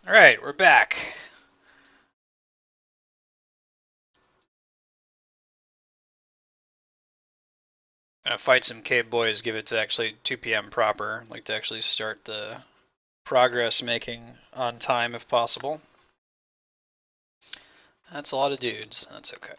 Alright, we're back. Gonna fight some cave boys, give it to actually 2 p.m. proper. I'd like to actually start the progress making on time if possible. That's a lot of dudes, that's okay.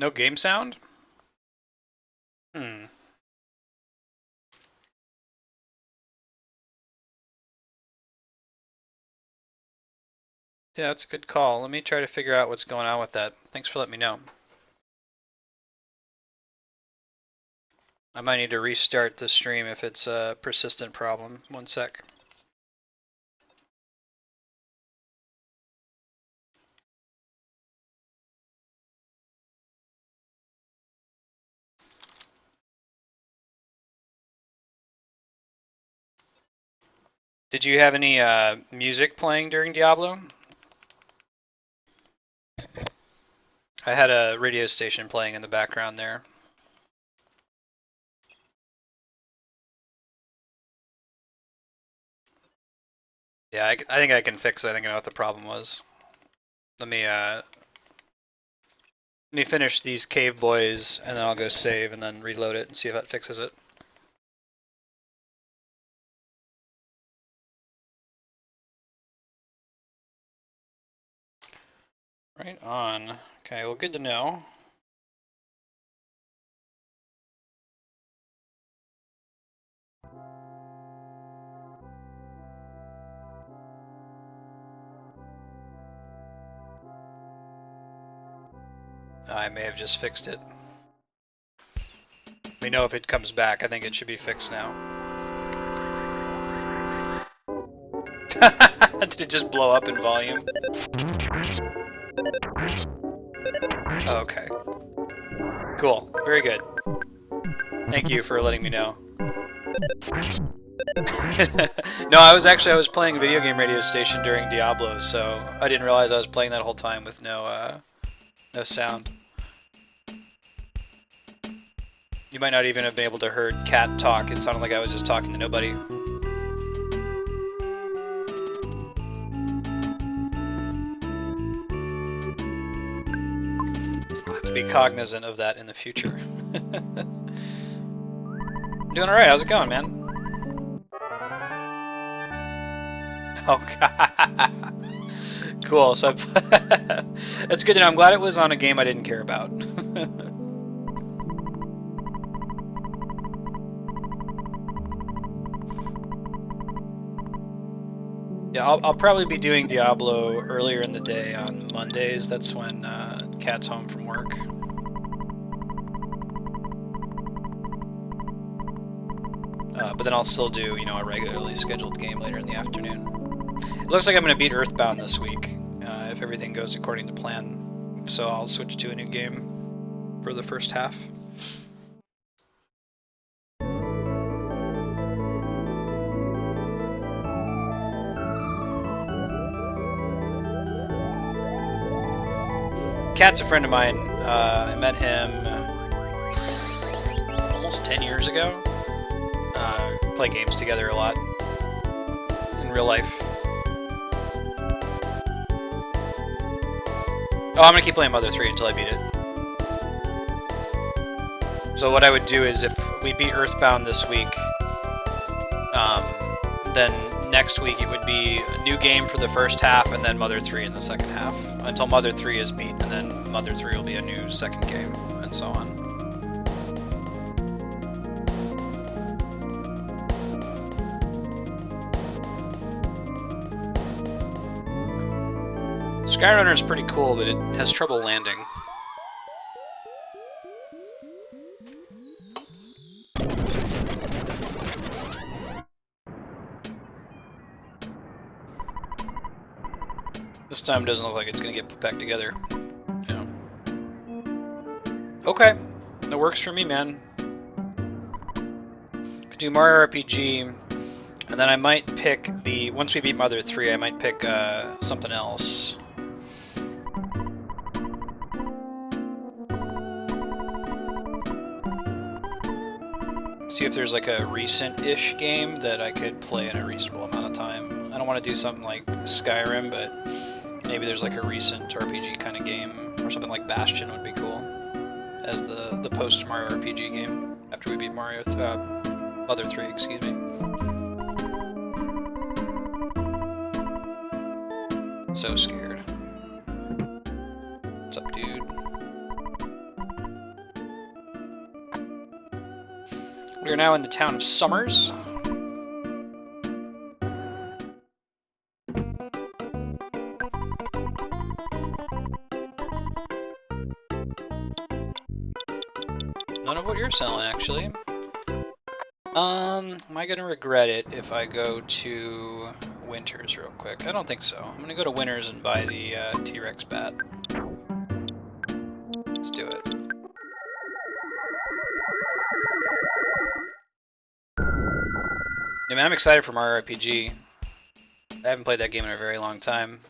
No game sound? Hmm. Yeah, that's a good call. Let me try to figure out what's going on with that. Thanks for letting me know. I might need to restart the stream if it's a persistent problem. 1 sec. Did you have any music playing during Diablo? I had a radio station playing in the background there. Yeah, I think I can fix it. I think I know what the problem was. Let me finish these cave boys, and then I'll go save and then reload it and see if that fixes it. Right on. Okay, well, good to know. I may have just fixed it. Let me know if it comes back. I think it should be fixed now. Did it just blow up in volume? Okay. Cool. Very good. Thank you for letting me know. No, I was playing a video game radio station during Diablo, so I didn't realize I was playing that whole time with no sound. You might not even have been able to heard Cat talk. It sounded like I was just talking to nobody. I'll have to be cognizant of that in the future. I'm doing alright, how's it going, man? Oh, God. Cool, so that's good to know. I'm glad it was on a game I didn't care about. Yeah, I'll probably be doing Diablo earlier in the day on Mondays. That's when Cat's home from work. But then I'll still do, you know, a regularly scheduled game later in the afternoon. It looks like I'm going to beat EarthBound this week, if everything goes according to plan. So I'll switch to a new game for the first half. Cat's a friend of mine. I met him almost 10 years ago. Play games together a lot in real life. Oh, I'm gonna keep playing Mother 3 until I beat it. So what I would do is if we beat EarthBound this week, then next week it would be a new game for the first half and then Mother 3 in the second half. Until Mother 3 is beat, and then Mother 3 will be a new second game, and so on. Skyrunner is pretty cool, but it has trouble landing. time doesn't look like it's gonna get put back together. Yeah. Okay, that works for me, man. Could do Mario RPG, and then I might pick the, once we beat Mother 3, I might pick something else. See if there's like a recent-ish game that I could play in a reasonable amount of time. I don't want to do something like Skyrim, but maybe there's like a recent RPG kind of game, or something like Bastion would be cool as the post-Mario RPG game after we beat Mother 3, excuse me. So scared. What's up, dude? We are now in the town of Summers. None of what you're selling, actually. Am I gonna regret it if I go to Winters real quick? I don't think so. I'm gonna go to Winters and buy the T-Rex bat. Let's do it. Yeah, man, I'm excited for Mario RPG. I haven't played that game in a very long time.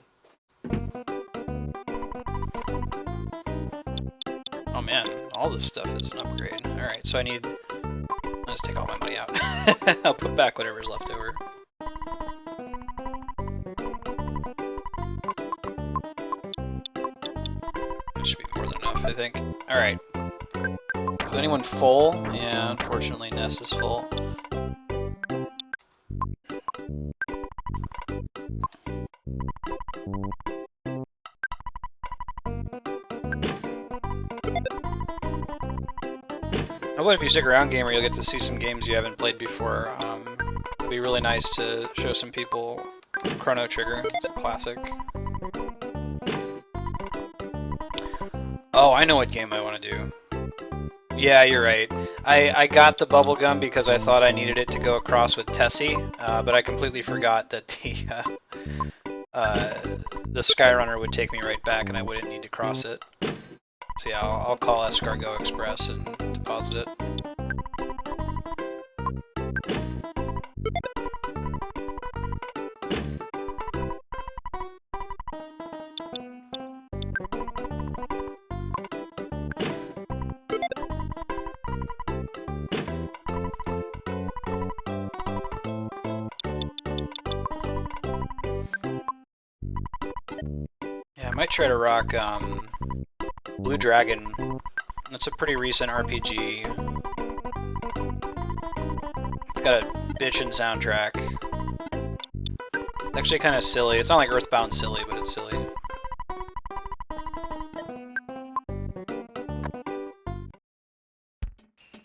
Oh man, all this stuff is an upgrade. Alright, so I need... Let's take all my money out. I'll put back whatever's left over. That should be more than enough, I think. Alright. So anyone full? Yeah, unfortunately Ness is full. But if you stick around, gamer, you'll get to see some games you haven't played before. It'd be really nice to show some people Chrono Trigger. It's a classic. Oh, I know what game I want to do. Yeah, you're right. I got the bubblegum because I thought I needed it to go across with Tessie, but I completely forgot that the Skyrunner would take me right back and I wouldn't need to cross it. So yeah, I'll call Escargot Express and deposit it. Yeah, I might try to rock Blue Dragon. That's a pretty recent RPG. It's got a bitchin' soundtrack. It's actually kind of silly. It's not like EarthBound silly, but it's silly.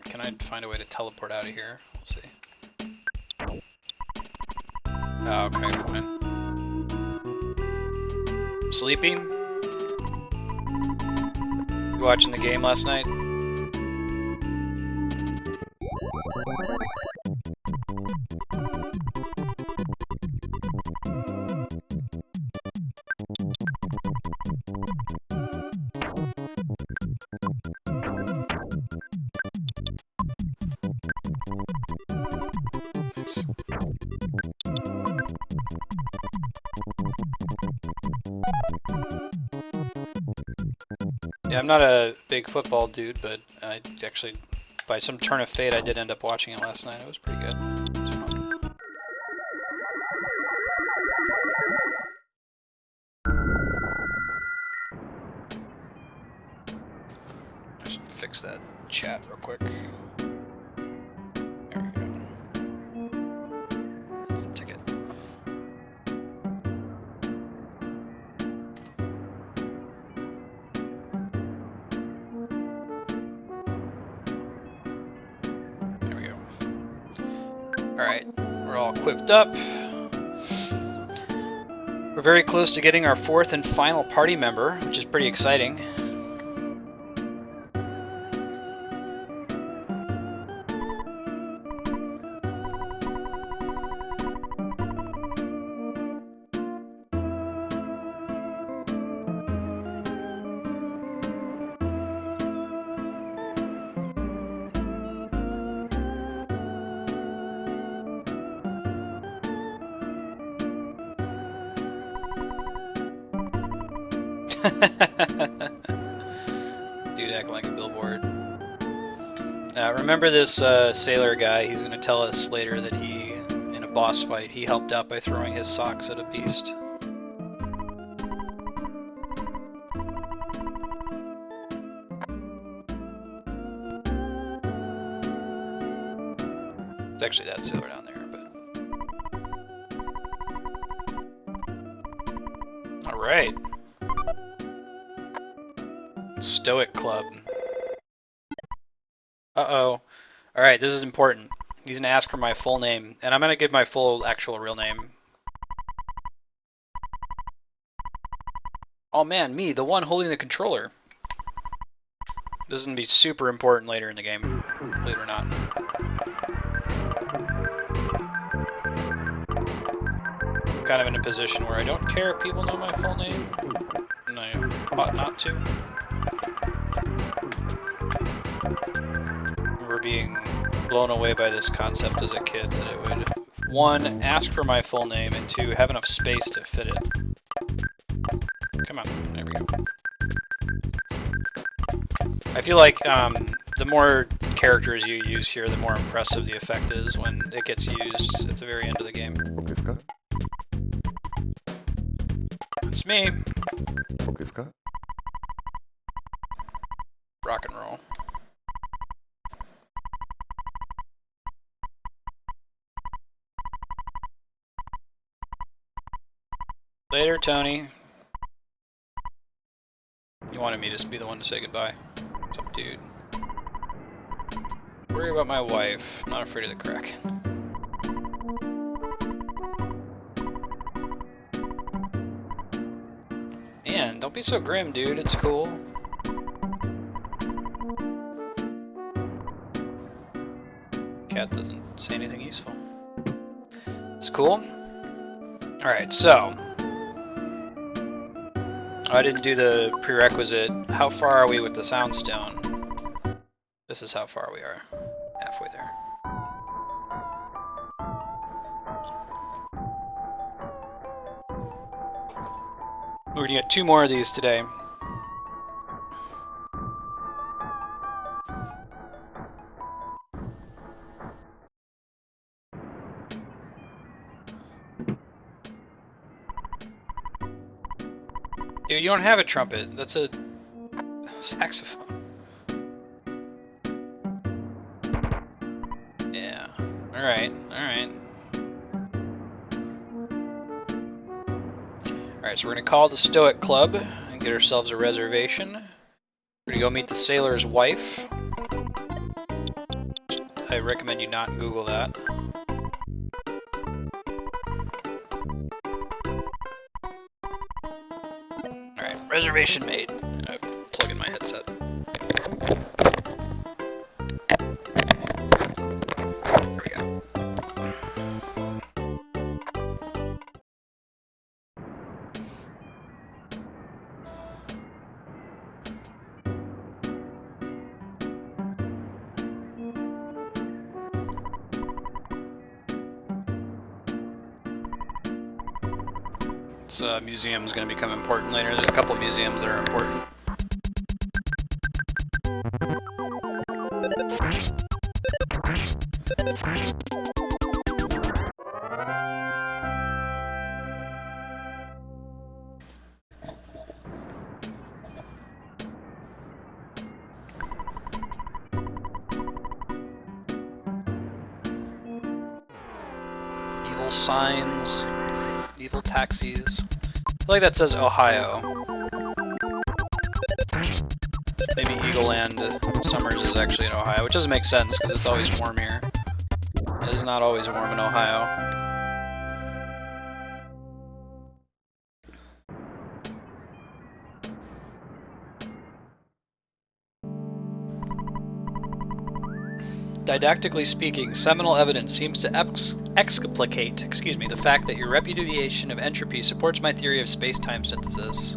Can I find a way to teleport out of here? We'll see. Oh, okay, fine. Sleeping? You watching the game last night? Nice. Yeah, I'm not a big football dude, but I actually, by some turn of fate, I did end up watching it last night. It was pretty good. It was fun. I should fix that chat real quick. There we go. That's the ticket. Alright, we're all equipped up. We're very close to getting our 4th and final party member, which is pretty exciting. Dude acting like a billboard. Remember this sailor guy? He's going to tell us later that he, in a boss fight, he helped out by throwing his socks at a beast. It's actually that sailor down there, but... Alright. Stoic Club. Uh-oh. Alright, this is important. He's gonna ask for my full name, and I'm gonna give my full, actual, real name. Oh man, me, the one holding the controller. This is gonna be super important later in the game, believe it or not. I'm kind of in a position where I don't care if people know my full name, and I ought not to. Being blown away by this concept as a kid that it would, 1, ask for my full name, and 2, have enough space to fit it. Come on, there we go. I feel like the more characters you use here, the more impressive the effect is when it gets used at the very end of the game. It's me. Rock and roll. Later, Tony. You wanted me to be the one to say goodbye. What's up, dude? Worry about my wife. I'm not afraid of the Kraken. Man, don't be so grim, dude. It's cool. Cat doesn't say anything useful. It's cool. Alright, so... I didn't do the prerequisite. How far are we with the soundstone? This is how far we are. Halfway there. We're gonna get 2 more of these today. Dude, you don't have a trumpet. That's a saxophone. Yeah. Alright, alright. Alright, so we're gonna call the Stoic Club and get ourselves a reservation. We're gonna go meet the sailor's wife. I recommend you not Google that. Reservation made. I plug in my headset. There we go. This museum is going to become important later. There's a couple museums that are important. Evil signs. Evil taxis. I feel like that says Ohio. Maybe Eagle Land Summers is actually in Ohio, which doesn't make sense because it's always warm here. It is not always warm in Ohio. Didactically speaking, seminal evidence seems to explicate, the fact that your repudiation of entropy supports my theory of space-time synthesis.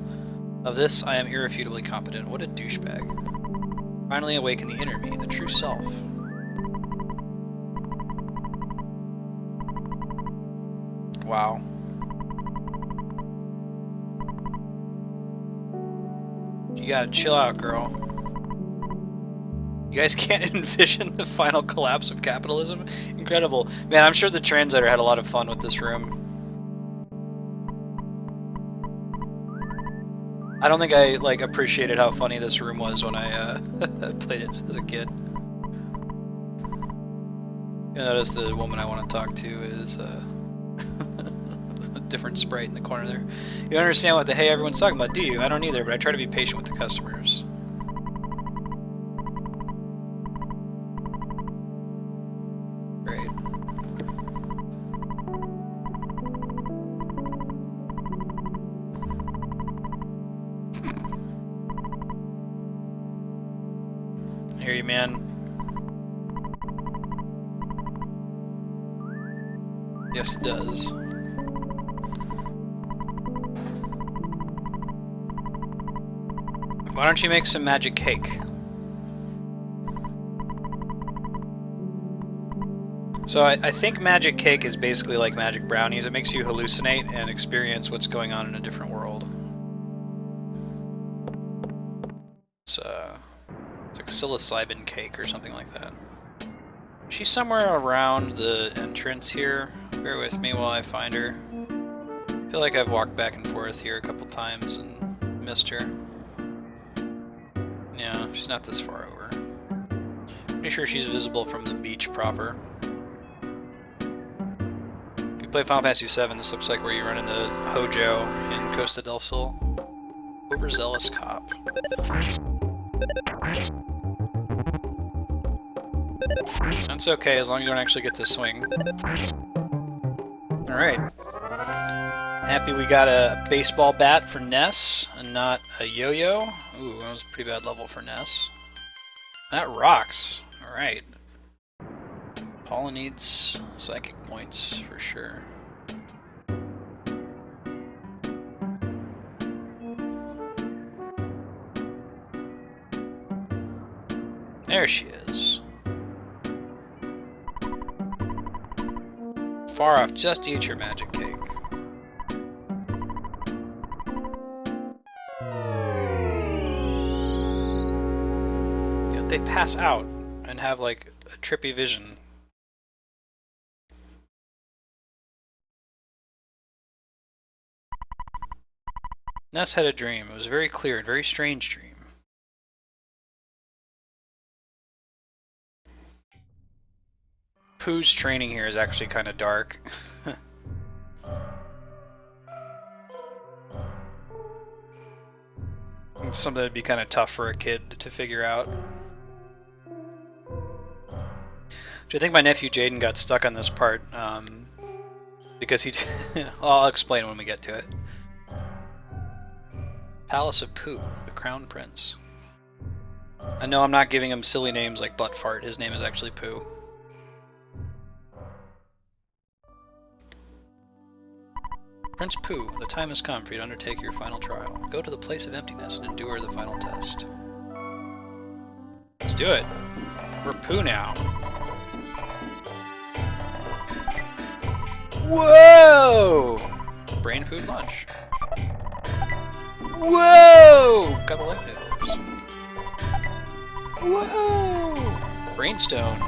Of this, I am irrefutably competent. What a douchebag. Finally awaken the inner me, the true self. Wow. You gotta chill out, girl. You guys can't envision the final collapse of capitalism? Incredible. Man, I'm sure the translator had a lot of fun with this room. I don't think I like appreciated how funny this room was when I played it as a kid. You'll notice the woman I want to talk to is a different sprite in the corner there. You don't understand what the hey everyone's talking about, do you? I don't either, but I try to be patient with the customers. Great. I hear you, man. Yes, it does. Why don't you make some magic cake? So I think magic cake is basically like magic brownies. It makes you hallucinate and experience what's going on in a different world. It's like psilocybin cake or something like that. She's somewhere around the entrance here. Bear with me while I find her. I feel like I've walked back and forth here a couple times and missed her. Yeah, she's not this far over. Pretty sure she's visible from the beach proper. If you play Final Fantasy VII, this looks like where you run into Hojo in Costa del Sol. Overzealous cop. That's okay, as long as you don't actually get to swing. Alright. Happy we got a baseball bat for Ness, and not a yo-yo. Ooh, that was a pretty bad level for Ness. That rocks. Alright. Paula needs psychic points, for sure. There she is. Far off, just eat your magic cake. Yeah, they pass out and have like a trippy vision. Ness had a dream. It was a very clear and very strange dream. Pooh's training here is actually kind of dark. It's something that'd be kind of tough for a kid to figure out. Which I think my nephew Jaden got stuck on this part because he. I'll explain when we get to it. Palace of Pooh, the Crown Prince. I know I'm not giving him silly names like Buttfart. His name is actually Pooh. Prince Pooh, the time has come for you to undertake your final trial. Go to the place of emptiness and endure the final test. Let's do it. We're Pooh now. Whoa! Brain food lunch. Whoa! Got the life noodles. Whoa! Brainstone.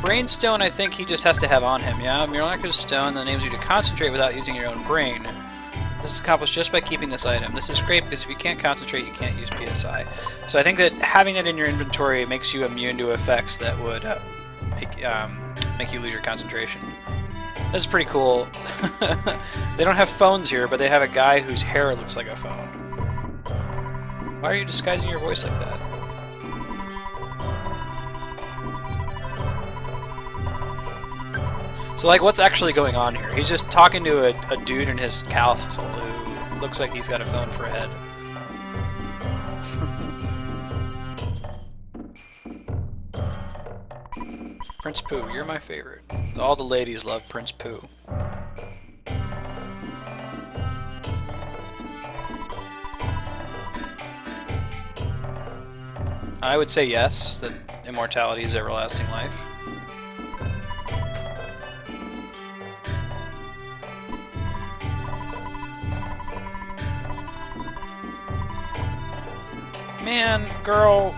Brainstone, I think he just has to have on him, yeah? Miracle's Stone that enables you to concentrate without using your own brain. This is accomplished just by keeping this item. This is great because if you can't concentrate, you can't use PSI. So I think that having it in your inventory makes you immune to effects that would make you lose your concentration. This is pretty cool. They don't have phones here, but they have a guy whose hair looks like a phone. Why are you disguising your voice like that? So, like, what's actually going on here? He's just talking to a dude in his castle who looks like he's got a phone for a head. Prince Pooh, you're my favorite. All the ladies love Prince Pooh. I would say yes, that immortality is everlasting life. Man, girl,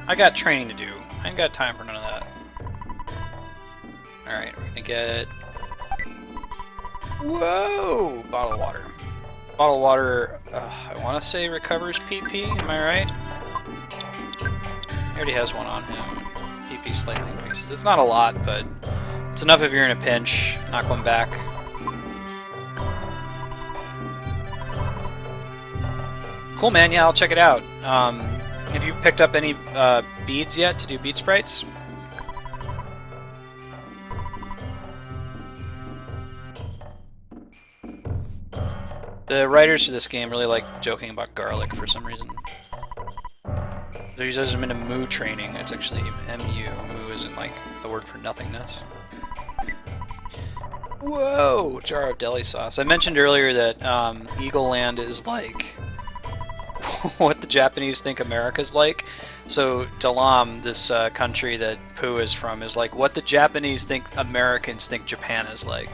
I got training to do. I ain't got time for none of that. Alright, we're gonna get... Whoa! Bottle of water. Bottle of water, I want to say recovers PP, am I right? He already has one on him. PP slightly increases. It's not a lot, but it's enough if you're in a pinch. Knock one back. Cool, man. Yeah, I'll check it out. Have you picked up any beads yet to do bead sprites? The writers to this game really like joking about garlic for some reason. They use them into moo training. It's actually MU. Moo isn't like the word for nothingness. Whoa! Jar of deli sauce. I mentioned earlier that Eagle Land is like what the Japanese think America's like. So Dalam, this country that Pooh is from, is like what the Japanese think Americans think Japan is like.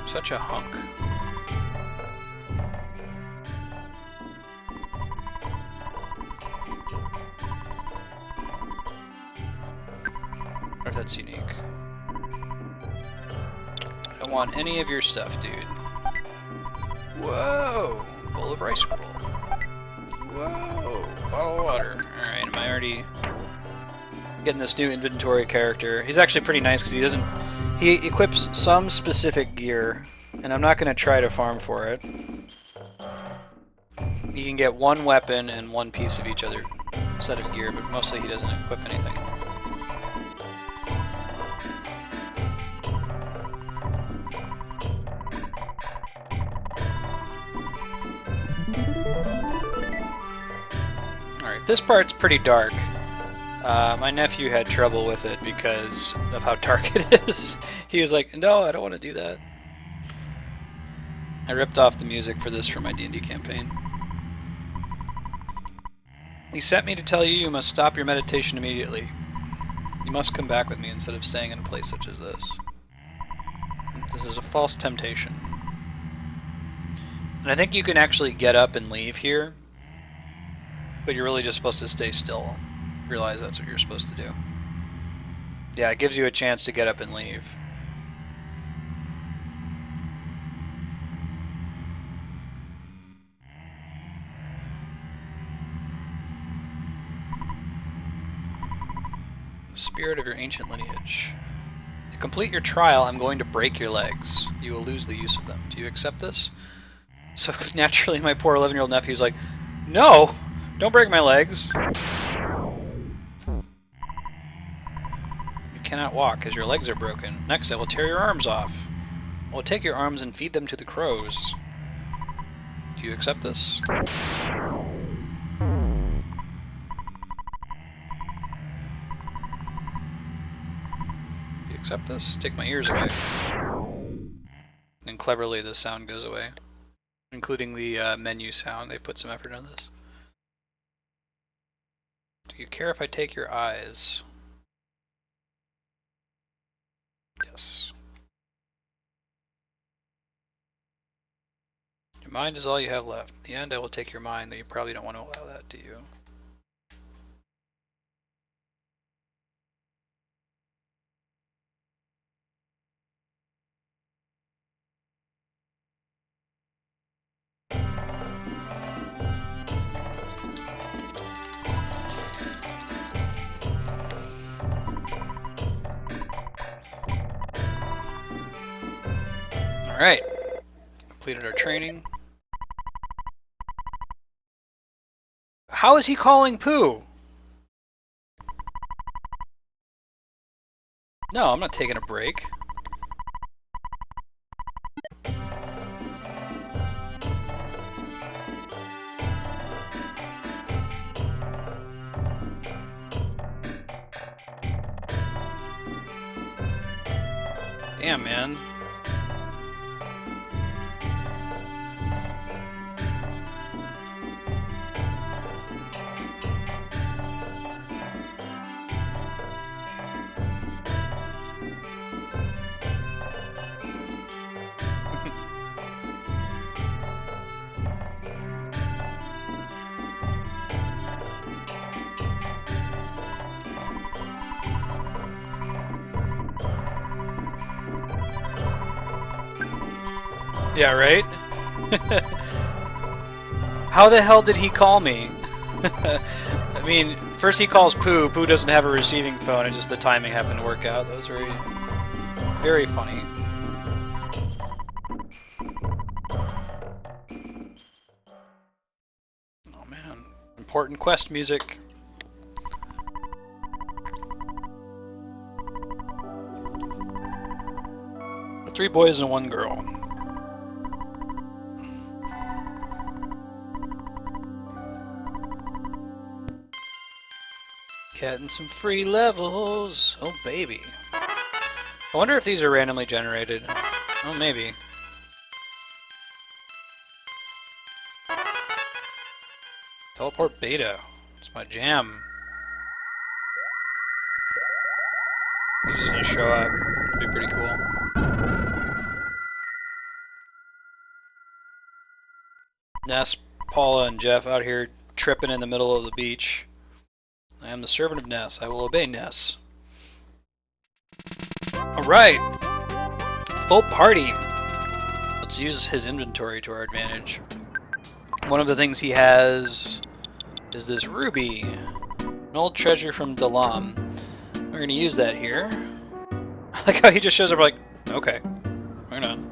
Such a hunk. What if that's unique? I don't want any of your stuff, dude. Whoa! Bowl of rice roll. Whoa! Bottle of water. Alright, am I already getting this new inventory character? He's actually pretty nice because he doesn't... He equips some specific gear, and I'm not going to try to farm for it. You can get one weapon and one piece of each other set of gear, but mostly he doesn't equip anything. Alright, this part's pretty dark. My nephew had trouble with it because of how dark it is. He was like, no, I don't want to do that. I ripped off the music for this for my D&D campaign. He sent me to tell you you must stop your meditation immediately. You must come back with me instead of staying in a place such as this. This is a false temptation. And I think you can actually get up and leave here, but you're really just supposed to stay still. Realize that's what you're supposed to do. Yeah, it gives you a chance to get up and leave. The spirit of your ancient lineage. To complete your trial, I'm going to break your legs. You will lose the use of them. Do you accept this? So naturally my poor 11-year-old nephew's like, no! Don't break my legs! Cannot walk because your legs are broken. Next, I will tear your arms off. I will take your arms and feed them to the crows. Do you accept this? Do you accept this? Take my ears away. And cleverly the sound goes away. Including the menu sound. They put some effort into this. Do you care if I take your eyes? Yes. Your mind is all you have left. In the end, I will take your mind, though you probably don't want to allow that, do you? Alright, completed our training. How is he calling Pooh? No, I'm not taking a break. Damn, man. Yeah, right? How the hell did he call me? I mean, first he calls Pooh. Pooh doesn't have a receiving phone, and just the timing happened to work out. That was very, very funny. Oh man, important quest music. Three boys and one girl. Getting some free levels. Oh baby. I wonder if these are randomly generated. Oh maybe. Teleport beta. It's my jam. He's just gonna show up. It'd be pretty cool. Ness, Paula, and Jeff out here tripping in the middle of the beach. I am the servant of Ness. I will obey Ness. Alright! Full party! Let's use his inventory to our advantage. One of the things he has is this ruby. An old treasure from Dalam. We're gonna use that here. I like how he just shows up like, okay, right on.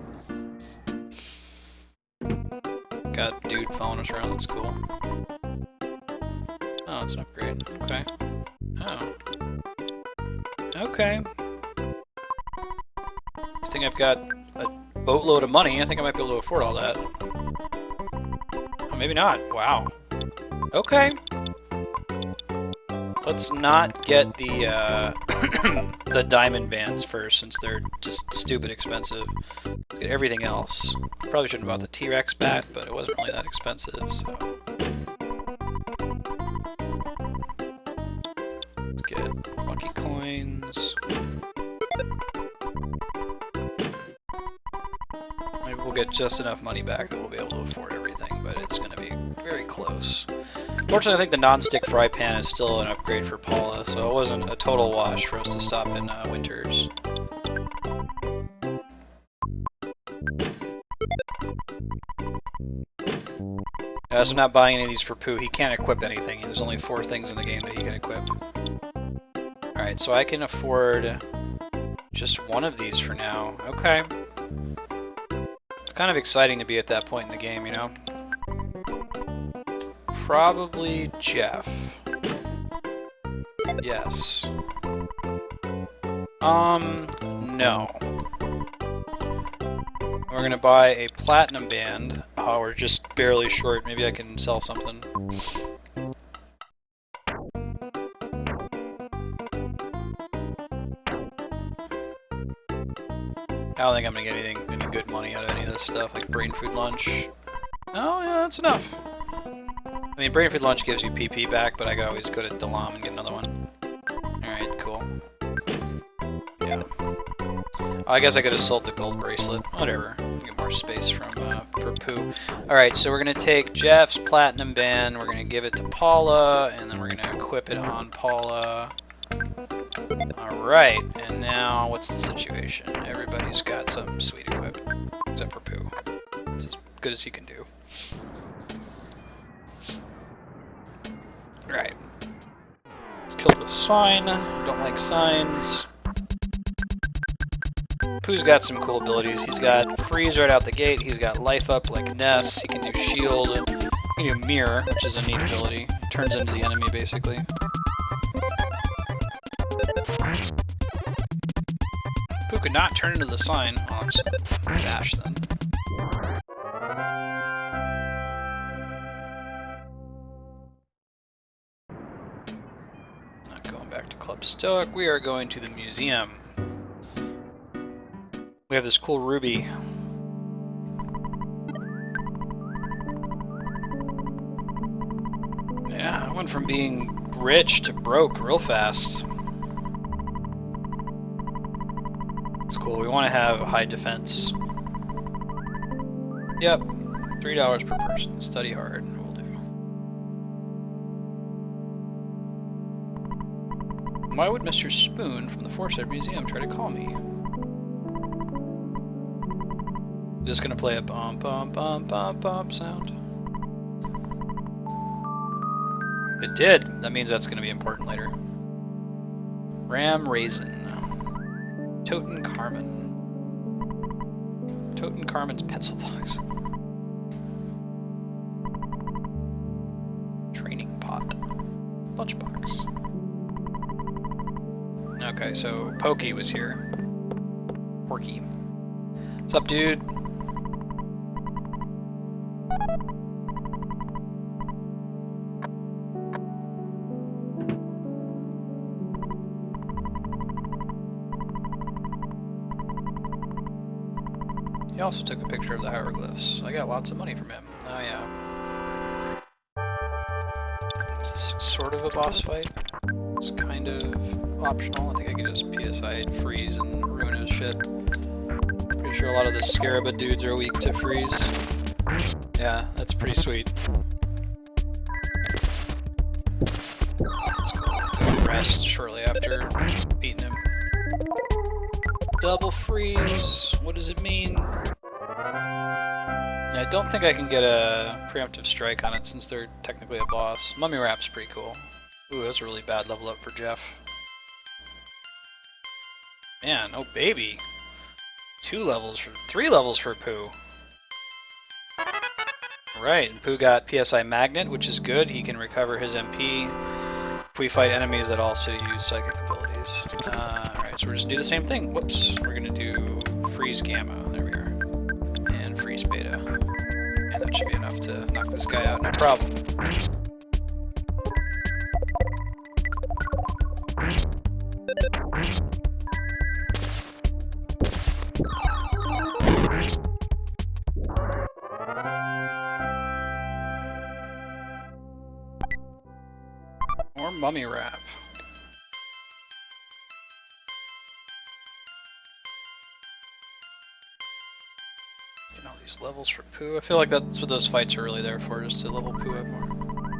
Got dude following us around, that's cool. Oh, it's an upgrade. Okay. Oh. Okay. I think I've got a boatload of money. I think I might be able to afford all that. Oh, maybe not. Wow. Okay. Let's not get the the diamond bands first, since they're just stupid expensive. Get everything else. Probably shouldn't have bought the T-Rex bat, but it wasn't really that expensive, so. Let's get monkey coins. Maybe we'll get just enough money back that we'll be able to afford everything, but it's going to be very close. Fortunately, I think the non-stick fry pan is still an upgrade for Paula, so it wasn't a total wash for us to stop in Winters. So I'm not buying any of these for Pooh. He can't equip anything. There's only 4 things in the game that he can equip. Alright, so I can afford just one of these for now. Okay. It's kind of exciting to be at that point in the game, you know? Probably Jeff. Yes. No. We're gonna buy a platinum band. Oh, we're just barely short. Maybe I can sell something. I don't think I'm gonna get any good money out of any of this stuff, like brain food lunch. Oh yeah, that's enough. I mean, brain food lunch gives you PP back, but I could always go to Dalam and get another one. Alright, cool. Yeah. I guess I could have sold the gold bracelet. Whatever. Get more space from for Pooh. Alright, so we're gonna take Jeff's platinum band, we're gonna give it to Paula, and then we're gonna equip it on Paula. Alright, and now what's the situation? Everybody's got something sweet equipped, except for Pooh. It's as good as he can do. Right. Let's kill the sign. Don't like signs. Pooh's got some cool abilities. He's got freeze right out the gate. He's got life up like Ness. He can do shield. He can do mirror, which is a neat ability. Turns into the enemy basically. Pooh could not turn into the sign. Oh, I'm just dash then. Back to Club Stoic. We are going to the museum. We have this cool ruby. Yeah, I went from being rich to broke real fast. It's cool. We want to have high defense. Yep. $3 per person. Study hard. Will do. Why would Mr. Spoon from the Forsyth Museum try to call me? Just gonna play a bump, bump, bump, bump, bump sound. It did. That means that's gonna be important later. Ram Raisin. Toten Carmen. Toten Carmen's pencil box. Training pot. Lunchbox. Okay, so Pokey was here. Porky. What's up, dude? He also took a picture of the hieroglyphs. I got lots of money from him. Oh yeah. Is this sort of a boss fight? It's kind of optional. I think I could just PSI freeze and ruin his shit. Pretty sure a lot of the Scaraba dudes are weak to freeze. Yeah, that's pretty sweet. Let's go rest shortly after beating him. Double freeze. What does it mean? Yeah, I don't think I can get a preemptive strike on it since they're technically a boss. Mummy Wrap's pretty cool. Ooh, that's a really bad level up for Jeff. Man, oh baby. 3 levels for Pooh. Right, and Pooh got PSI Magnet, which is good. He can recover his MP if we fight enemies that also use psychic abilities. Alright, so we're just gonna do the same thing. Whoops. We're gonna do Freeze Gamma. There we are. And Freeze Beta. And that should be enough to knock this guy out, no problem. More Mummy Wrap. Getting all these levels for Pooh. I feel like that's what those fights are really there for, just to level Pooh up more.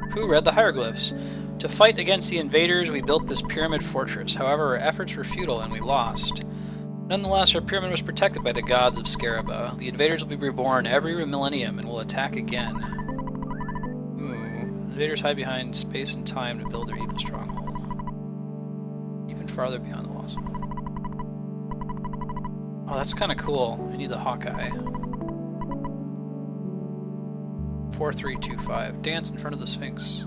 Pooh read the hieroglyphs. To fight against the invaders, we built this pyramid fortress. However, our efforts were futile and we lost. Nonetheless, our pyramid was protected by the gods of Scaraba. The invaders will be reborn every millennium and will attack again. Ooh. Invaders hide behind space and time to build their evil stronghold. Even farther beyond the loss. Oh, that's kind of cool. I need the Hawkeye. 4325. Dance in front of the Sphinx.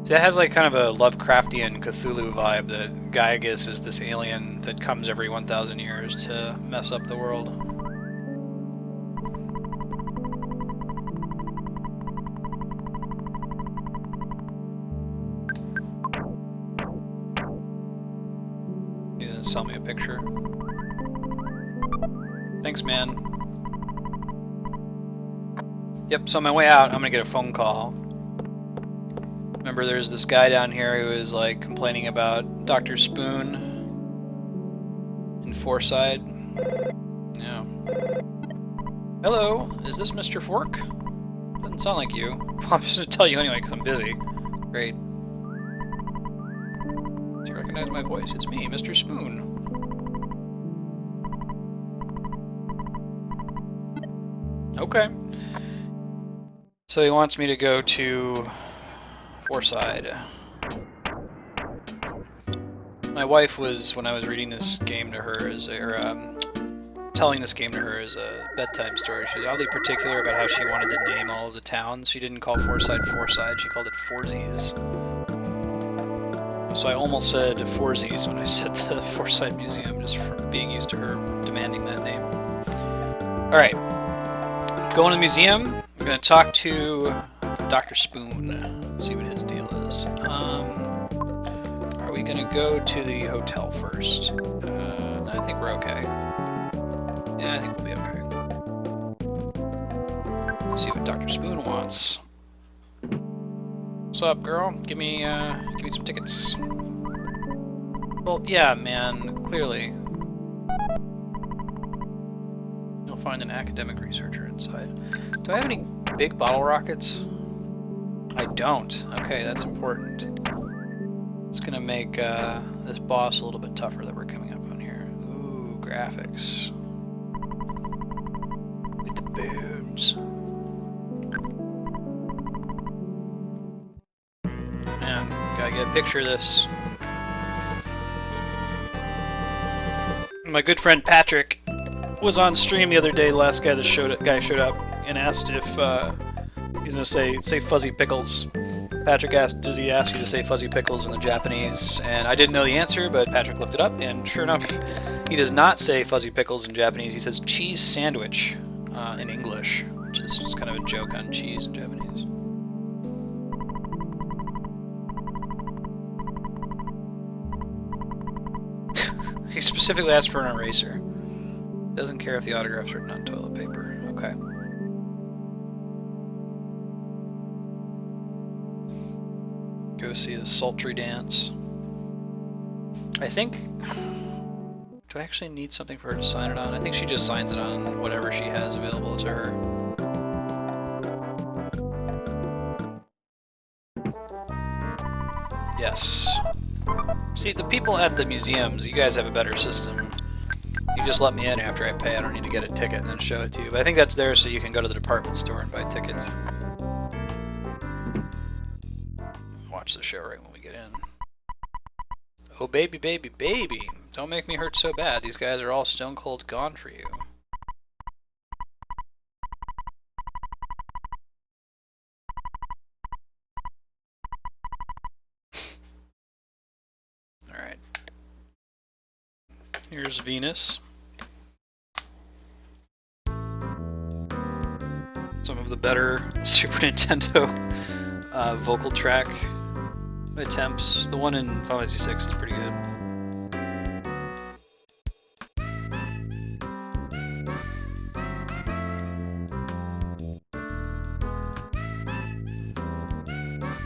See, that has like kind of a Lovecraftian Cthulhu vibe that Gygus is this alien that comes every 1,000 years to mess up the world. He's gonna sell me a picture. Thanks, man. Yep, so on my way out, I'm gonna get a phone call. Remember, there's this guy down here who is like complaining about Dr. Spoon in Forside. Yeah. Hello, is this Mr. Fork? Doesn't sound like you. I'm just gonna tell you anyway because I'm busy. Great. Do you recognize my voice? It's me, Mr. Spoon. Okay. So he wants me to go to Forside. My wife was, when I was reading this game to her, telling this game to her as a bedtime story, she was oddly particular about how she wanted to name all of the towns. She didn't call Forside Forside, she called it Forzies. So I almost said Forzies when I said the Forside Museum, just from being used to her demanding that name. Alright, going to the museum. I'm going to talk to Dr. Spoon, see what his deal is. Are we going to go to the hotel first? I think we're okay. Yeah, I think we'll be okay. Let's see what Dr. Spoon wants. What's up, girl? Give me some tickets. Well, yeah, man, clearly. You'll find an academic researcher inside. Do I have any big bottle rockets? I don't. Okay, that's important. It's gonna make this boss a little bit tougher that we're coming up on here. Ooh, graphics. bones. Man, gotta get a picture of this. My good friend Patrick was on stream the other day. The last guy showed up and asked if he's gonna say fuzzy pickles. Patrick asked, does he ask you to say fuzzy pickles in the Japanese? And I didn't know the answer, but Patrick looked it up, and sure enough, he does not say fuzzy pickles in Japanese. He says cheese sandwich in English, which is just kind of a joke on cheese in Japanese. He specifically asked for an eraser. Doesn't care if the autograph's written on toilet paper. Okay. Go see a sultry dance. I think... Do I actually need something for her to sign it on? I think she just signs it on whatever she has available to her. Yes. See, the people at the museums, you guys have a better system. You just let me in after I pay. I don't need to get a ticket and then show it to you. But I think that's there so you can go to the department store and buy tickets. Watch the show right when we get in. Oh, baby, baby, baby. Don't make me hurt so bad. These guys are all stone cold gone for you. Alright. Here's Venus. Some of the better Super Nintendo vocal track attempts. The one in Final Fantasy VI is pretty good.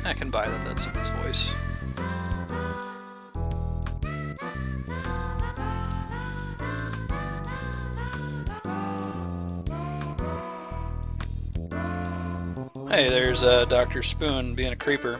I can buy that that's someone's voice. Hey, there's Dr. Spoon being a creeper.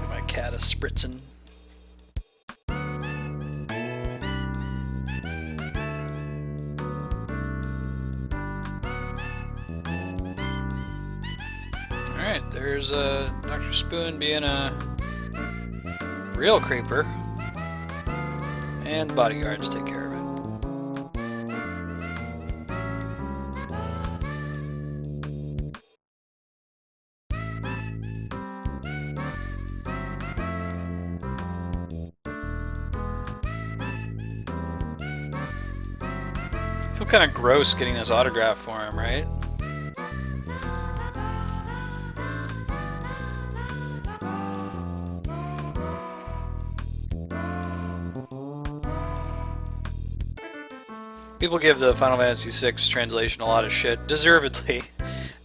My cat is spritzing. Alright, there's Dr. Spoon being a real creeper. And the bodyguards take care of it. I feel kind of gross getting this autograph for him, right? People give the Final Fantasy VI translation a lot of shit, deservedly.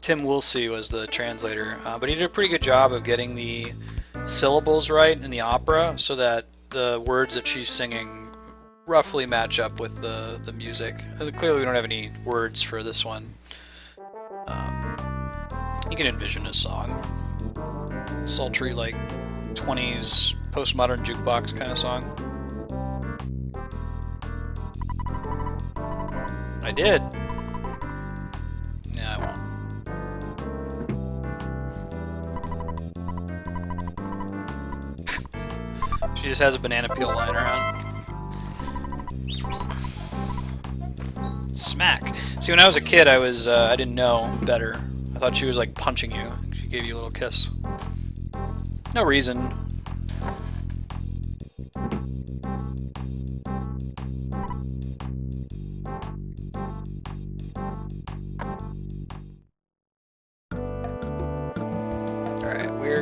Tim Woolsey was the translator, but he did a pretty good job of getting the syllables right in the opera so that the words that she's singing roughly match up with the music. Clearly we don't have any words for this one. You can envision a song. Sultry, like, 20s postmodern jukebox kind of song. I did. Yeah, I won't. She just has a banana peel lying around. Smack. See, when I was a kid, I didn't know better. I thought she was like punching you. She gave you a little kiss. No reason.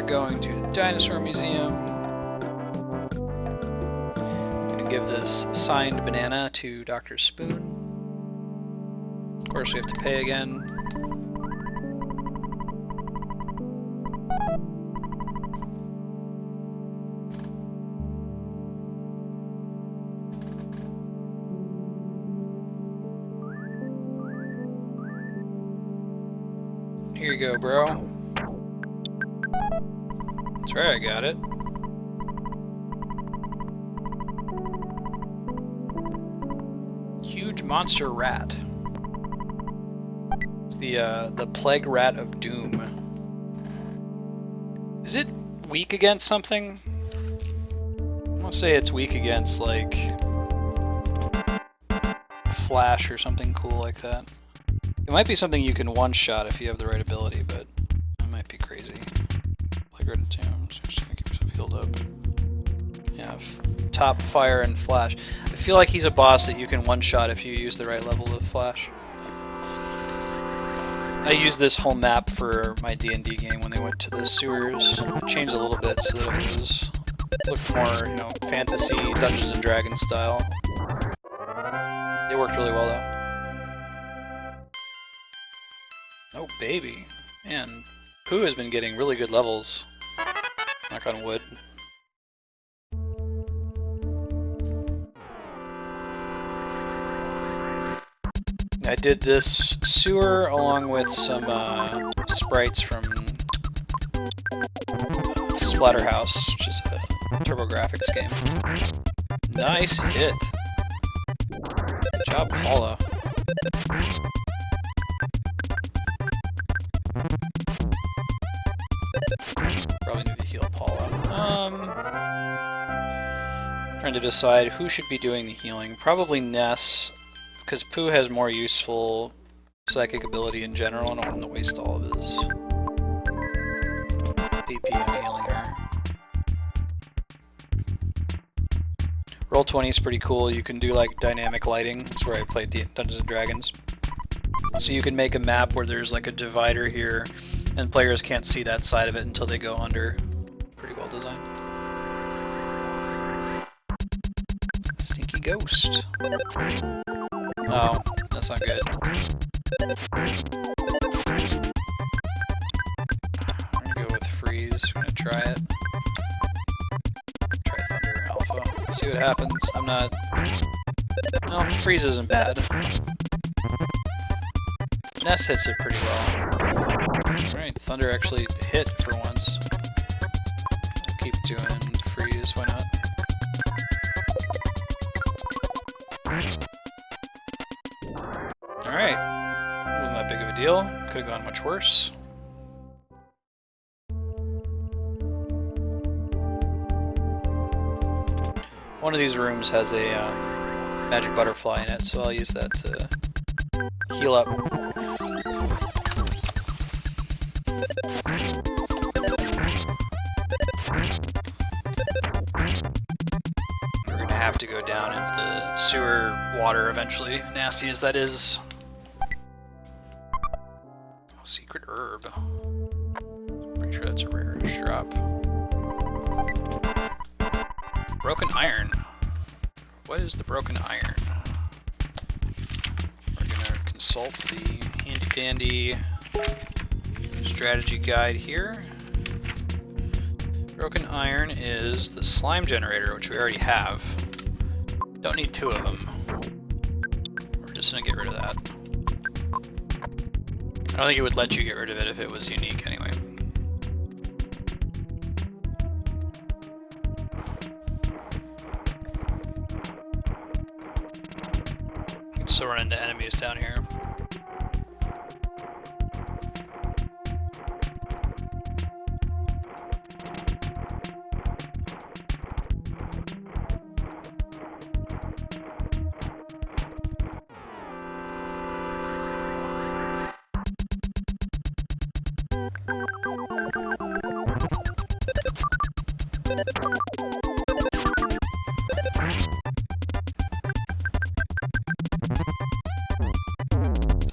Going to the Dinosaur Museum. I'm going to give this signed banana to Dr. Spoon. Of course, we have to pay again. we go, bro. That's right, I got it. Huge monster rat. It's the plague rat of doom. Is it weak against something? I want to say it's weak against like flash or something cool like that. It might be something you can one-shot if you have the right ability, but that might be crazy. Plague rat of doom. So just gonna keep yourself healed up. Yeah, top fire and flash. I feel like he's a boss that you can one-shot if you use the right level of flash. I used this whole map for my D&D game when they went to the sewers. I changed a little bit so that it was looked more, you know, fantasy, Dungeons and Dragons style. It worked really well though. Oh baby, man, Pooh has been getting really good levels. Knock on wood. I did this sewer along with some sprites from Splatterhouse, which is a TurboGrafx game. Nice hit. Good job, Paula. Probably need to heal Paula. Trying to decide who should be doing the healing. Probably Ness. Because Pooh has more useful psychic ability in general, I don't want him to waste all of his PP on healing her. Roll20 is pretty cool. You can do like dynamic lighting. That's where I played Dungeons and Dragons. So you can make a map where there's like a divider here, and players can't see that side of it until they go under. Pretty well designed. Stinky ghost. Oh, that's not good. I'm gonna go with freeze. I'm gonna try it. Try Thunder Alpha. See what happens. I'm not. No, freeze isn't bad. Ness hits it pretty well. Alright, Thunder actually hit for once. I'll keep doing freeze, why not? Alright, wasn't that big of a deal. Could have gone much worse. One of these rooms has a magic butterfly in it, so I'll use that to heal up. We're gonna have to go down into the sewer water eventually, nasty as that is. Secret herb. Pretty sure that's a rare-ish drop. Broken iron. What is the broken iron? We're gonna consult the handy-dandy strategy guide here. Broken iron is the slime generator, which we already have. Don't need two of them. We're just gonna get rid of that. I don't think it would let you get rid of it if it was unique anyway. You can still run into enemies down here.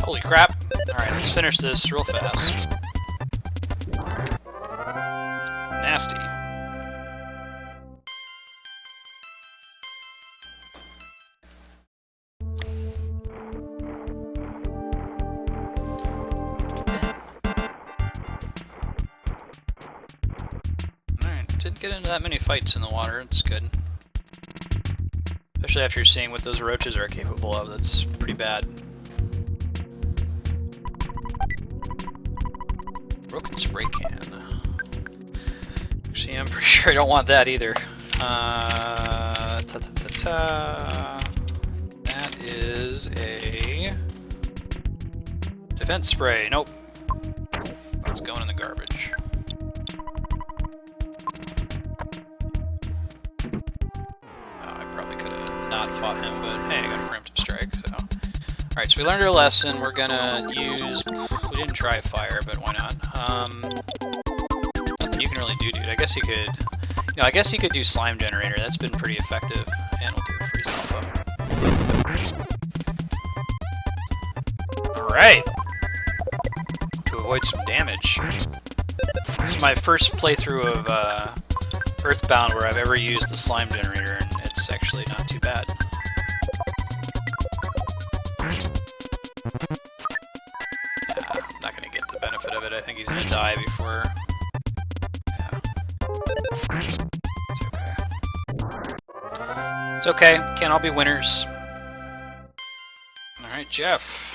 Holy crap. Alright, let's finish this real fast. Nasty. Alright, didn't get into that many fights in the water, it's good. Especially after seeing what those roaches are capable of, that's pretty bad. Broken spray can. Actually, I'm pretty sure I don't want that either. That is a defense spray. Nope. That's going in the garbage. I probably could have not fought him, but hey, I got a preemptive strike, so. Alright, so we learned our lesson. We're gonna use... We didn't try fire, but why not? Nothing you can really do, dude. I guess you could... You know, I guess you could do slime generator. That's been pretty effective. And we'll do a freeze alpha. Alright! To avoid some damage. This is my first playthrough of EarthBound where I've ever used the slime generator, and it's actually not too bad. I'm not gonna get the benefit of it. I think he's gonna die before... Yeah. It's okay. Can't all be winners. Alright, Jeff.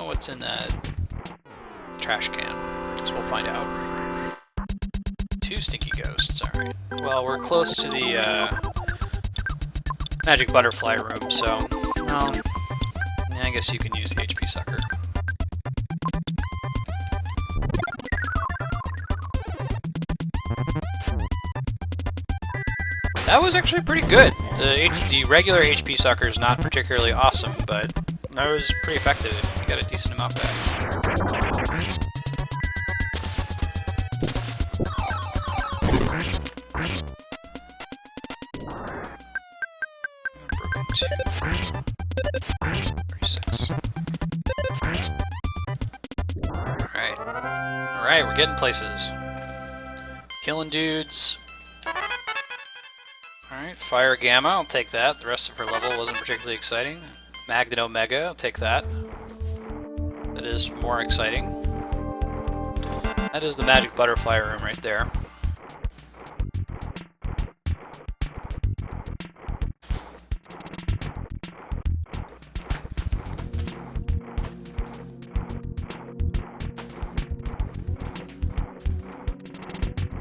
What's in that trash can? So we'll find out. 2 stinky ghosts, alright. Well, we're close to the magic butterfly room, so, well, yeah, I guess you can use the HP sucker. That was actually pretty good. The regular HP sucker is not particularly awesome, but that was pretty effective. You got a decent amount back. Broken 2. 36. Alright. Alright, we're getting places. Killing dudes. Alright, Fire Gamma, I'll take that. The rest of her level wasn't particularly exciting. Magnet Omega, I'll take that. That is more exciting. That is the magic butterfly room right there.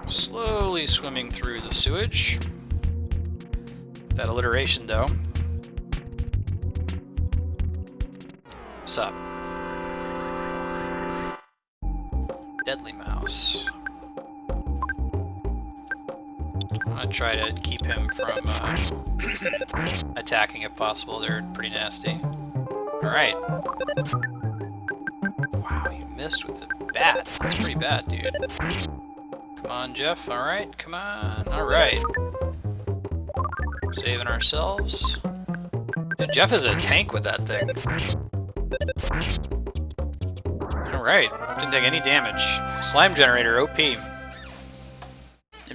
Slowly swimming through the sewage. That alliteration though. What's up? Deadly mouse. I'm gonna try to keep him from attacking if possible. They're pretty nasty. Alright. Wow, you missed with the bat. That's pretty bad, dude. Come on, Jeff. Alright, come on. Alright. Saving ourselves. Dude, Jeff is a tank with that thing. Alright, didn't take any damage. Slime generator, OP. It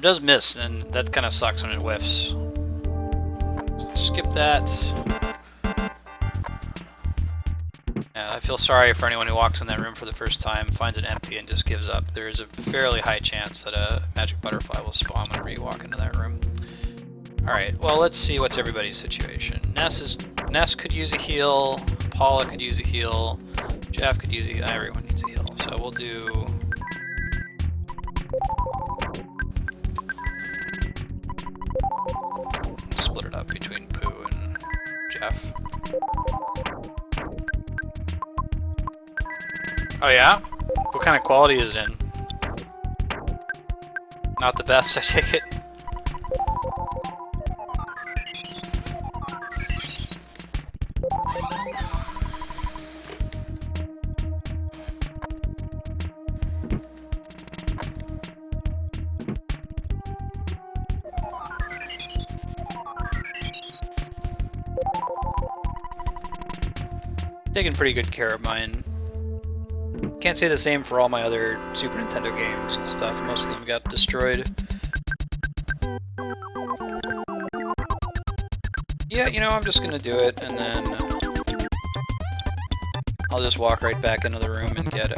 does miss, and that kind of sucks when it whiffs. So skip that. Yeah, I feel sorry for anyone who walks in that room for the first time, finds it empty, and just gives up. There is a fairly high chance that a magic butterfly will spawn whenever you walk into that room. Alright, well, let's see what's everybody's situation. Ness could use a heal, Paula could use a heal, Jeff could use a heal, everyone needs a heal. So we'll do... split it up between Pooh and Jeff. Oh yeah? What kind of quality is it in? Not the best, I take it. Taking pretty good care of mine. Can't say the same for all my other Super Nintendo games and stuff. Most of them got destroyed. Yeah, you know, I'm just gonna do it, and then I'll just walk right back into the room and get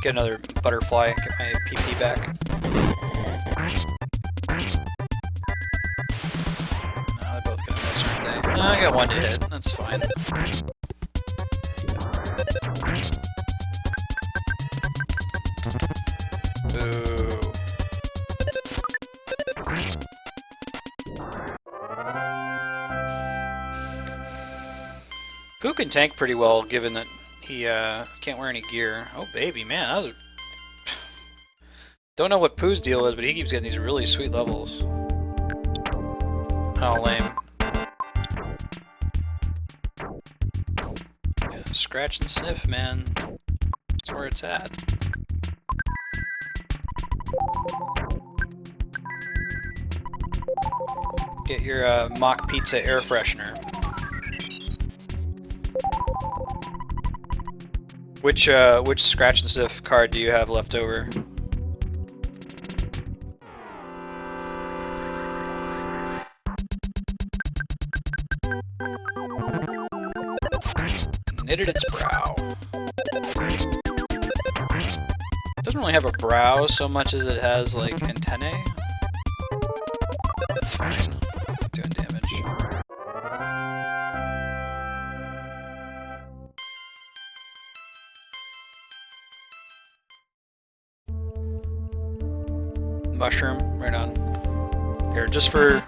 get another butterfly, get my PP back. No, they're both gonna miss, aren't they? No, I got one to hit. That's fine. Boo. Pooh can tank pretty well, given that he can't wear any gear. Oh baby, man, that was don't know what Pooh's deal is, but he keeps getting these really sweet levels. Oh, lame. Yeah, scratch and sniff, man. That's where it's at. Get your mock pizza air freshener. Which scratch and sniff card do you have left over? Knitted its brow. Doesn't really have a brow so much as it has like antennae. That's fine. Doing damage. Mushroom, right on. Here, just for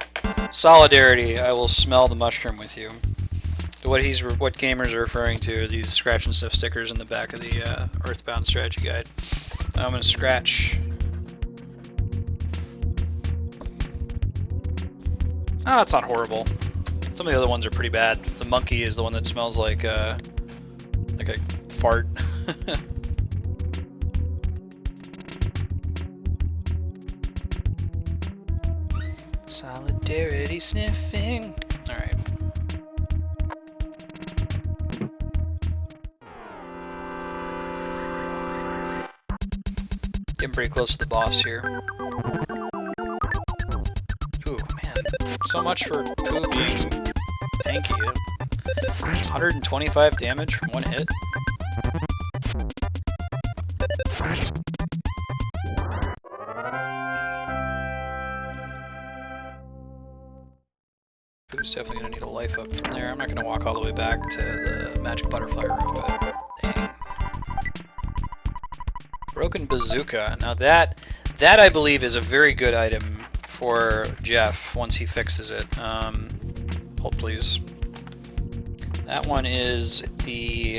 solidarity, I will smell the mushroom with you. What gamers are referring to are these scratch and sniff stickers in the back of the EarthBound strategy guide. I'm gonna scratch. Oh, it's not horrible. Some of the other ones are pretty bad. The monkey is the one that smells like a fart. Solidarity sniffing. All right. Getting pretty close to the boss here. Ooh, man. So much for Pooh being tanky. 125 damage from one hit. Pooh's definitely going to need a life up from there. I'm not going to walk all the way back to the magic butterfly room, but dang. Broken bazooka. Now that I believe is a very good item for Jeff once he fixes it. Hold please. That one is the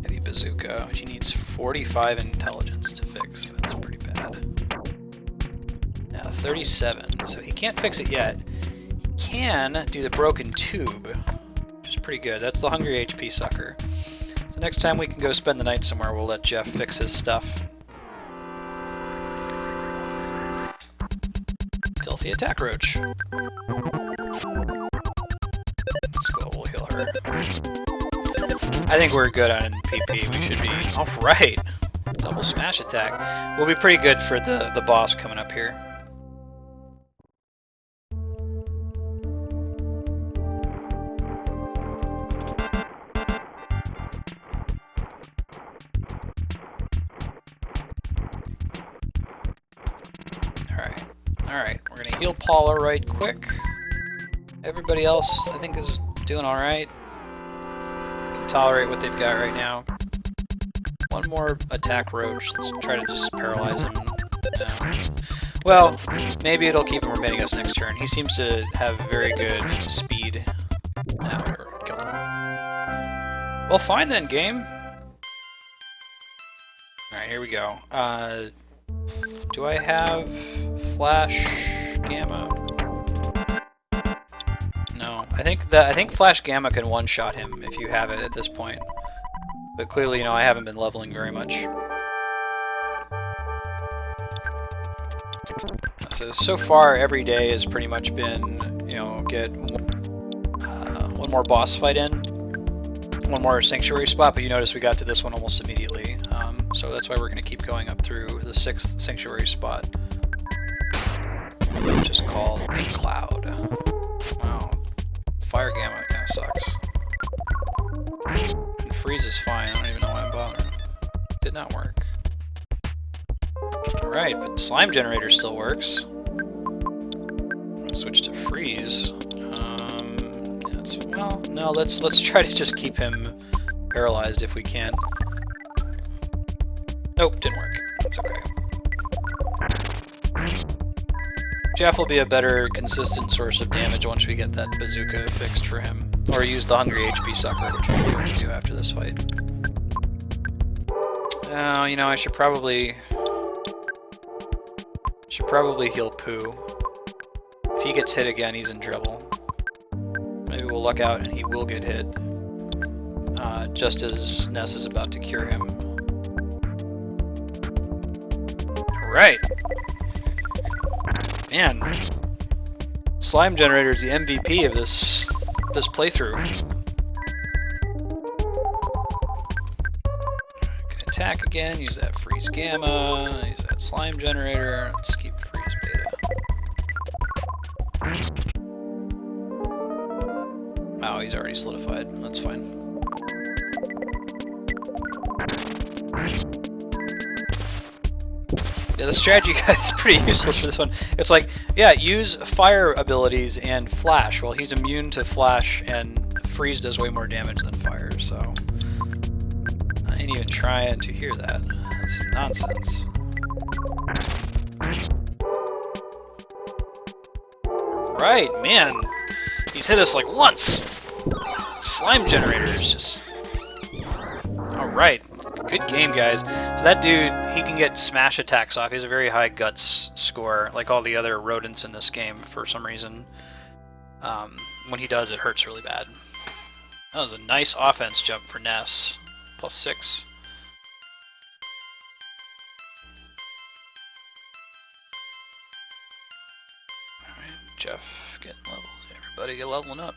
heavy bazooka. He needs 45 intelligence to fix. That's pretty bad. Now 37. So he can't fix it yet. He can do the broken tube, which is pretty good. That's the hungry HP sucker. So next time we can go spend the night somewhere, we'll let Jeff fix his stuff. Filthy attack roach. Let's go, we'll heal her. I think we're good on PP. We should be alright. Double smash attack. We'll be pretty good for the boss coming up here. Alright, we're gonna heal Paula right quick. Everybody else, I think, is doing alright. Can tolerate what they've got right now. One more attack roach. Let's try to just paralyze him. Well, maybe it'll keep him remaining us next turn. He seems to have very good speed. Now we're killing him. Well, fine then, game. Alright, here we go. Do I have Flash Gamma? No. I think Flash Gamma can one-shot him if you have it at this point. But clearly, you know, I haven't been leveling very much. So far, every day has pretty much been, you know, get one more boss fight in, one more sanctuary spot, but you notice we got to this one almost immediately. So that's why we're going to keep going up through the 6th sanctuary spot, which is called the Cloud. Wow. Fire Gamma kind of sucks. And Freeze is fine, I don't even know why I'm Slime generator still works. Switch to freeze. Well, no, let's try to just keep him paralyzed if we can. Nope, didn't work. That's okay. Jeff will be a better consistent source of damage once we get that bazooka fixed for him. Or use the hungry HP sucker, which we're going to do after this fight. Oh, you know, I should probably heal Pooh. If he gets hit again, he's in trouble. Maybe we'll luck out and he will get hit. Just as Ness is about to cure him. Alright. Man. Slime Generator is the MVP of this playthrough. Can attack again, use that freeze gamma, use that slime generator, let's keep freeze beta. Oh, he's already solidified, that's fine. Yeah, the strategy guide is pretty useless for this one. It's like, yeah, use fire abilities and flash. Well, he's immune to flash, and freeze does way more damage than fire, so I ain't even trying to hear that. That's some nonsense. Right, man. He's hit us like once. Slime generator is just... Alright. Good game, guys. So that dude, he can get smash attacks off. He has a very high guts score, like all the other rodents in this game for some reason. When he does, it hurts really bad. That was a nice offense jump for Ness. +6. Alright, Jeff getting levels. Everybody get leveling up.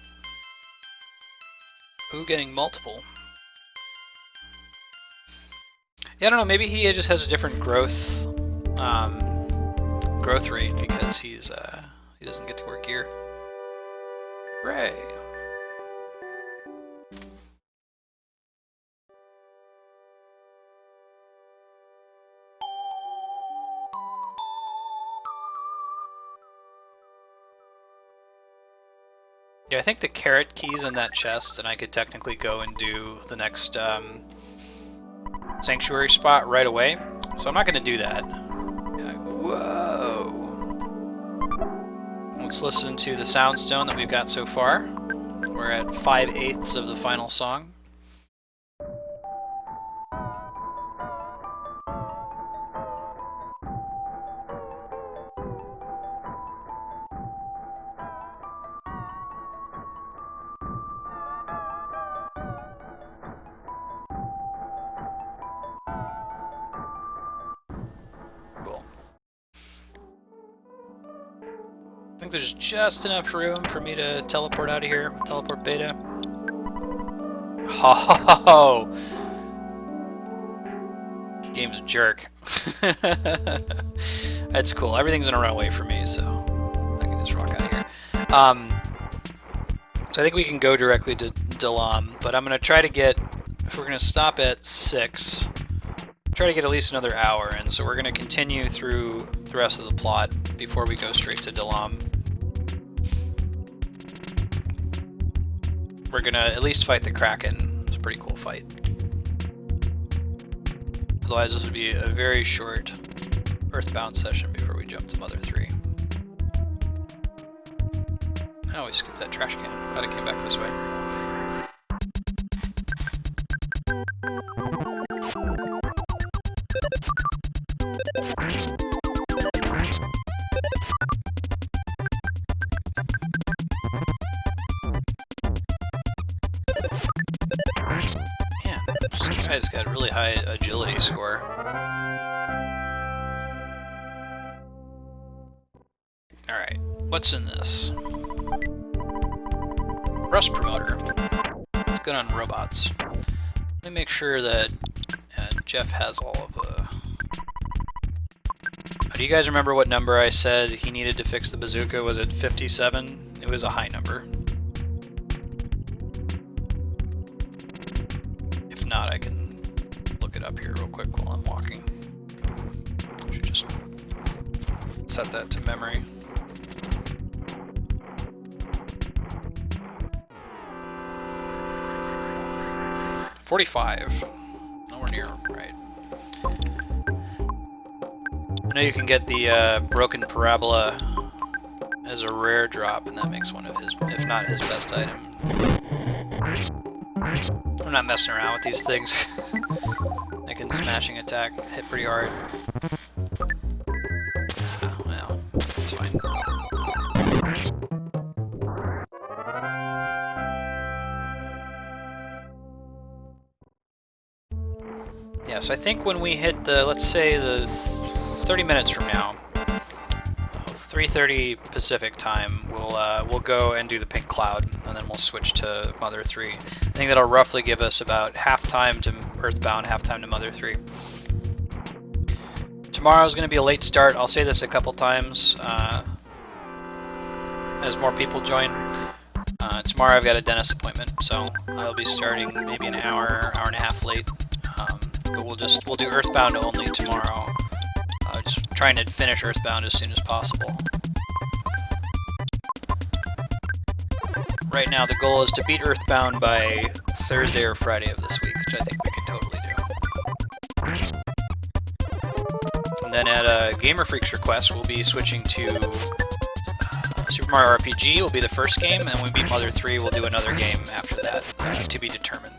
Who getting multiple? Yeah, I don't know, maybe he just has a different growth rate because he doesn't get to wear gear. Hooray! Yeah, I think the carrot key's in that chest, and I could technically go and do the next sanctuary spot right away, so I'm not going to do that. Whoa! Let's listen to the soundstone that we've got so far. We're at 5/8 of the final song. I think there's just enough room for me to teleport out of here. Teleport beta. Oh! Game's a jerk. That's cool. Everything's gonna run away from me, so I can just rock out of here. So I think we can go directly to Dalam, but I'm gonna try to get, if we're gonna stop at 6, try to get at least another hour in, so we're gonna continue through the rest of the plot before we go straight to Dalam. We're gonna at least fight the Kraken. It's a pretty cool fight. Otherwise this would be a very short EarthBound session before we jump to Mother 3. Oh, we skipped that trash can. Glad it came back this way. Guy's got a really high agility score. Alright, what's in this? Rust promoter. It's good on robots. Let me make sure that Jeff has all of the... Do you guys remember what number I said he needed to fix the bazooka? Was it 57? It was a high number. If not, I can look it up here real quick while I'm walking. I should just set that to memory. $45. Nowhere near right. I know you can get the broken parabola as a rare drop, and that makes one of his, if not his best item. I'm not messing around with these things. They can smashing attack, hit pretty hard. Oh, well, it's fine. Yeah, so I think when we hit the, let's say the 30 minutes from now, 3:30 Pacific time, we'll go and do the pink cloud, and then we'll switch to Mother 3. I think that'll roughly give us about half time to EarthBound, half time to Mother 3. Tomorrow's going to be a late start. I'll say this a couple times as more people join. Tomorrow I've got a dentist appointment, so I'll be starting maybe an hour and a half late. But we'll do EarthBound only tomorrow. Just trying to finish EarthBound as soon as possible. Right now the goal is to beat EarthBound by Thursday or Friday of this week, which I think we can totally do. And then at Gamer Freak's request, we'll be switching to Super Mario RPG will be the first game, and when we beat Mother 3, we'll do another game after that, to be determined.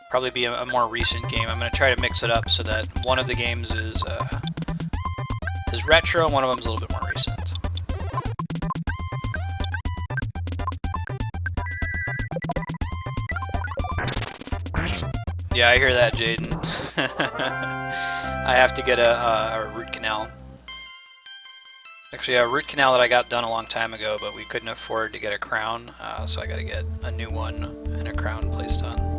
Probably be a more recent game. I'm going to try to mix it up so that one of the games is retro and one of them is a little bit more recent. Yeah, I hear that, Jaden. I have to get a root canal. Actually, a root canal that I got done a long time ago, but we couldn't afford to get a crown, so I got to get a new one and a crown placed on.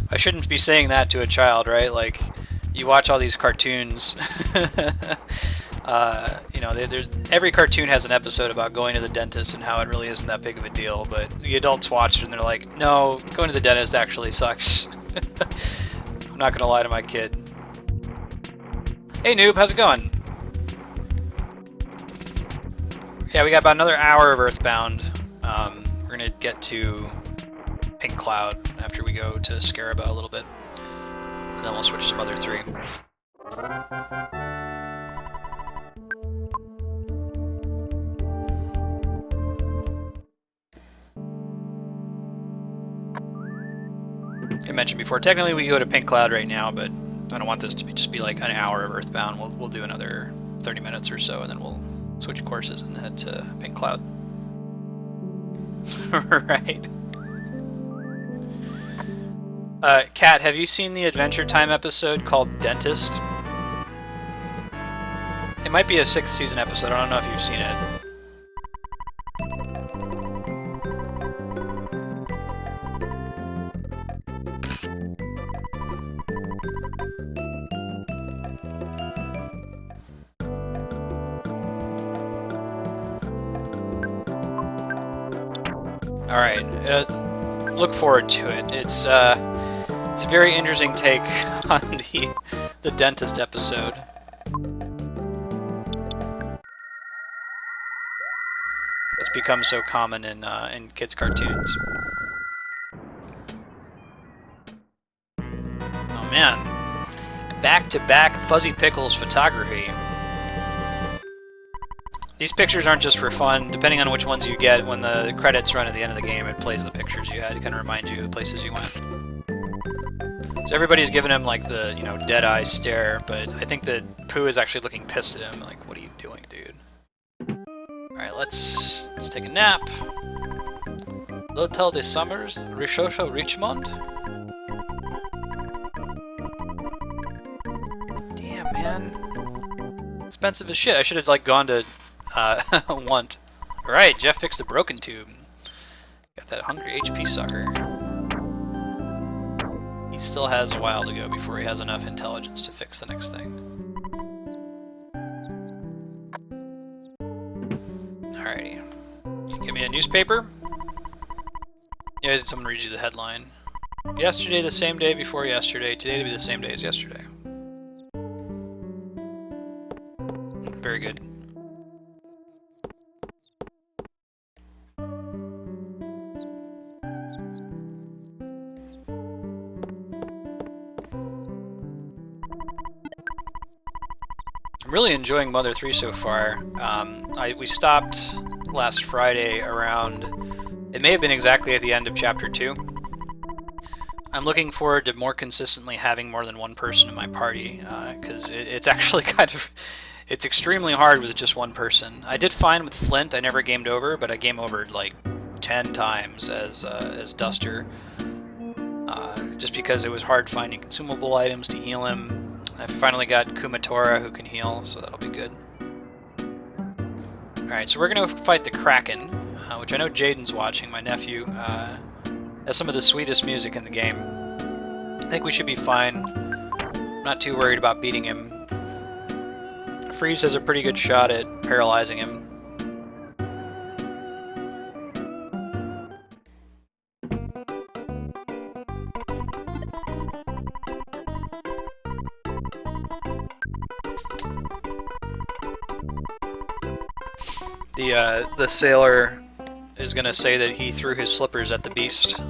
I shouldn't be saying that to a child, right? Like, you watch all these cartoons. You know, every cartoon has an episode about going to the dentist and how it really isn't that big of a deal, but the adults watch it and they're like, no, going to the dentist actually sucks. I'm not gonna lie to my kid. Hey noob, how's it going? Yeah, we got about another hour of EarthBound. We're gonna get to Pink Cloud after we go to Scaraba a little bit, and then we'll switch to Mother 3. I mentioned before, technically we go to Pink Cloud right now, but I don't want this to just be like an hour of EarthBound. We'll do another 30 minutes or so, and then we'll switch courses and head to Pink Cloud. Right. Kat, have you seen the Adventure Time episode called Dentist? It might be a 6th season episode. I don't know if you've seen it. All right, look forward to it. It's a very interesting take on the dentist episode. It's become so common in kids' cartoons. Oh man, back-to-back Fuzzy Pickles photography. These pictures aren't just for fun. Depending on which ones you get, when the credits run at the end of the game, it plays the pictures you had to kind of remind you of the places you went. So everybody's giving him like the, you know, dead eye stare, but I think that Pooh is actually looking pissed at him, like, what are you doing, dude? Alright, let's take a nap. L'Hotel des Summers, Rishosha Richmond. Damn, man. Expensive as shit. I should have like gone to Want. Alright, Jeff fixed the broken tube. Got that hungry HP sucker. He still has a while to go before he has enough intelligence to fix the next thing. Alrighty. You can give me a newspaper? Yeah, someone read you the headline. Yesterday, the same day before yesterday. Today to be the same day as yesterday. Very good. I'm really enjoying Mother 3 so far. We stopped last Friday around... It may have been exactly at the end of Chapter 2. I'm looking forward to more consistently having more than one person in my party, because it's actually kind of... It's extremely hard with just one person. I did fine with Flint, I never gamed over, but I game overed like 10 times as Duster. Just because it was hard finding consumable items to heal him. I finally got Kumatora who can heal, so that'll be good. Alright, so we're going to fight the Kraken, which I know Jaden's watching, my nephew. Has some of the sweetest music in the game. I think we should be fine. I'm not too worried about beating him. Freeze has a pretty good shot at paralyzing him. The sailor is gonna say that he threw his slippers at the beast.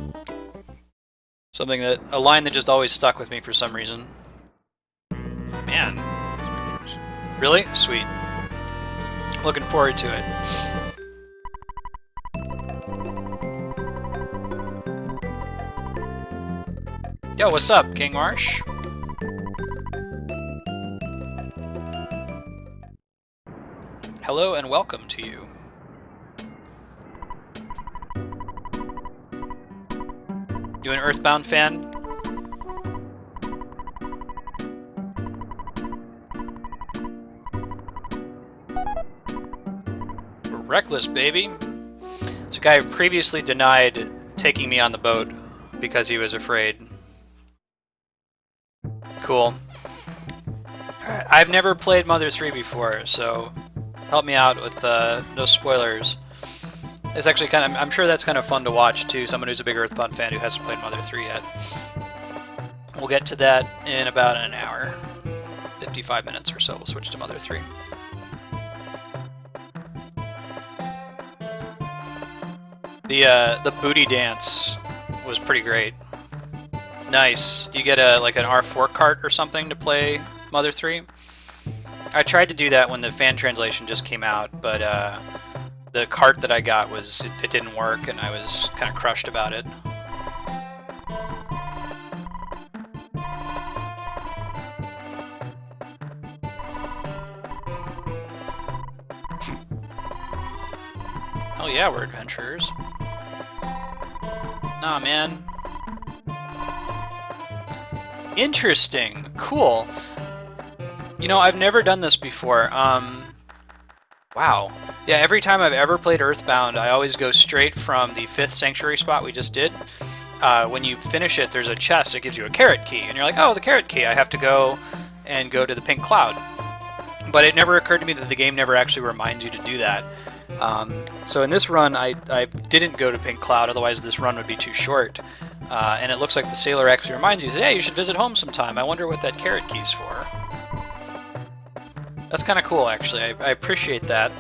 A line that just always stuck with me for some reason. Man. Really? Sweet. Looking forward to it. Yo, what's up, King Marsh? Hello and welcome to you. You an EarthBound fan? Reckless, baby. It's a guy who previously denied taking me on the boat because he was afraid. Cool. Alright, I've never played Mother 3 before, so help me out with no spoilers. It's actually kind of, I'm sure that's kind of fun to watch too, someone who's a big EarthBound fan who hasn't played Mother 3 yet. We'll get to that in about an hour. 55 minutes or so, we'll switch to Mother 3. The booty dance was pretty great. Nice. Do you get like an R4 cart or something to play Mother 3? I tried to do that when the fan translation just came out, but the cart that I got it didn't work, and I was kind of crushed about it. Oh yeah, we're adventurers. Nah, man. Interesting. Cool. You know, I've never done this before. Wow. Yeah, every time I've ever played EarthBound, I always go straight from the 5th Sanctuary spot we just did. When you finish it, there's a chest that gives you a carrot key, and you're like, oh, the carrot key, I have to go to the pink cloud. But it never occurred to me that the game never actually reminds you to do that. So in this run, I didn't go to Pink Cloud, otherwise this run would be too short. And it looks like the sailor actually reminds you, hey, you should visit home sometime. I wonder what that carrot key's for. That's kind of cool, actually. I appreciate that.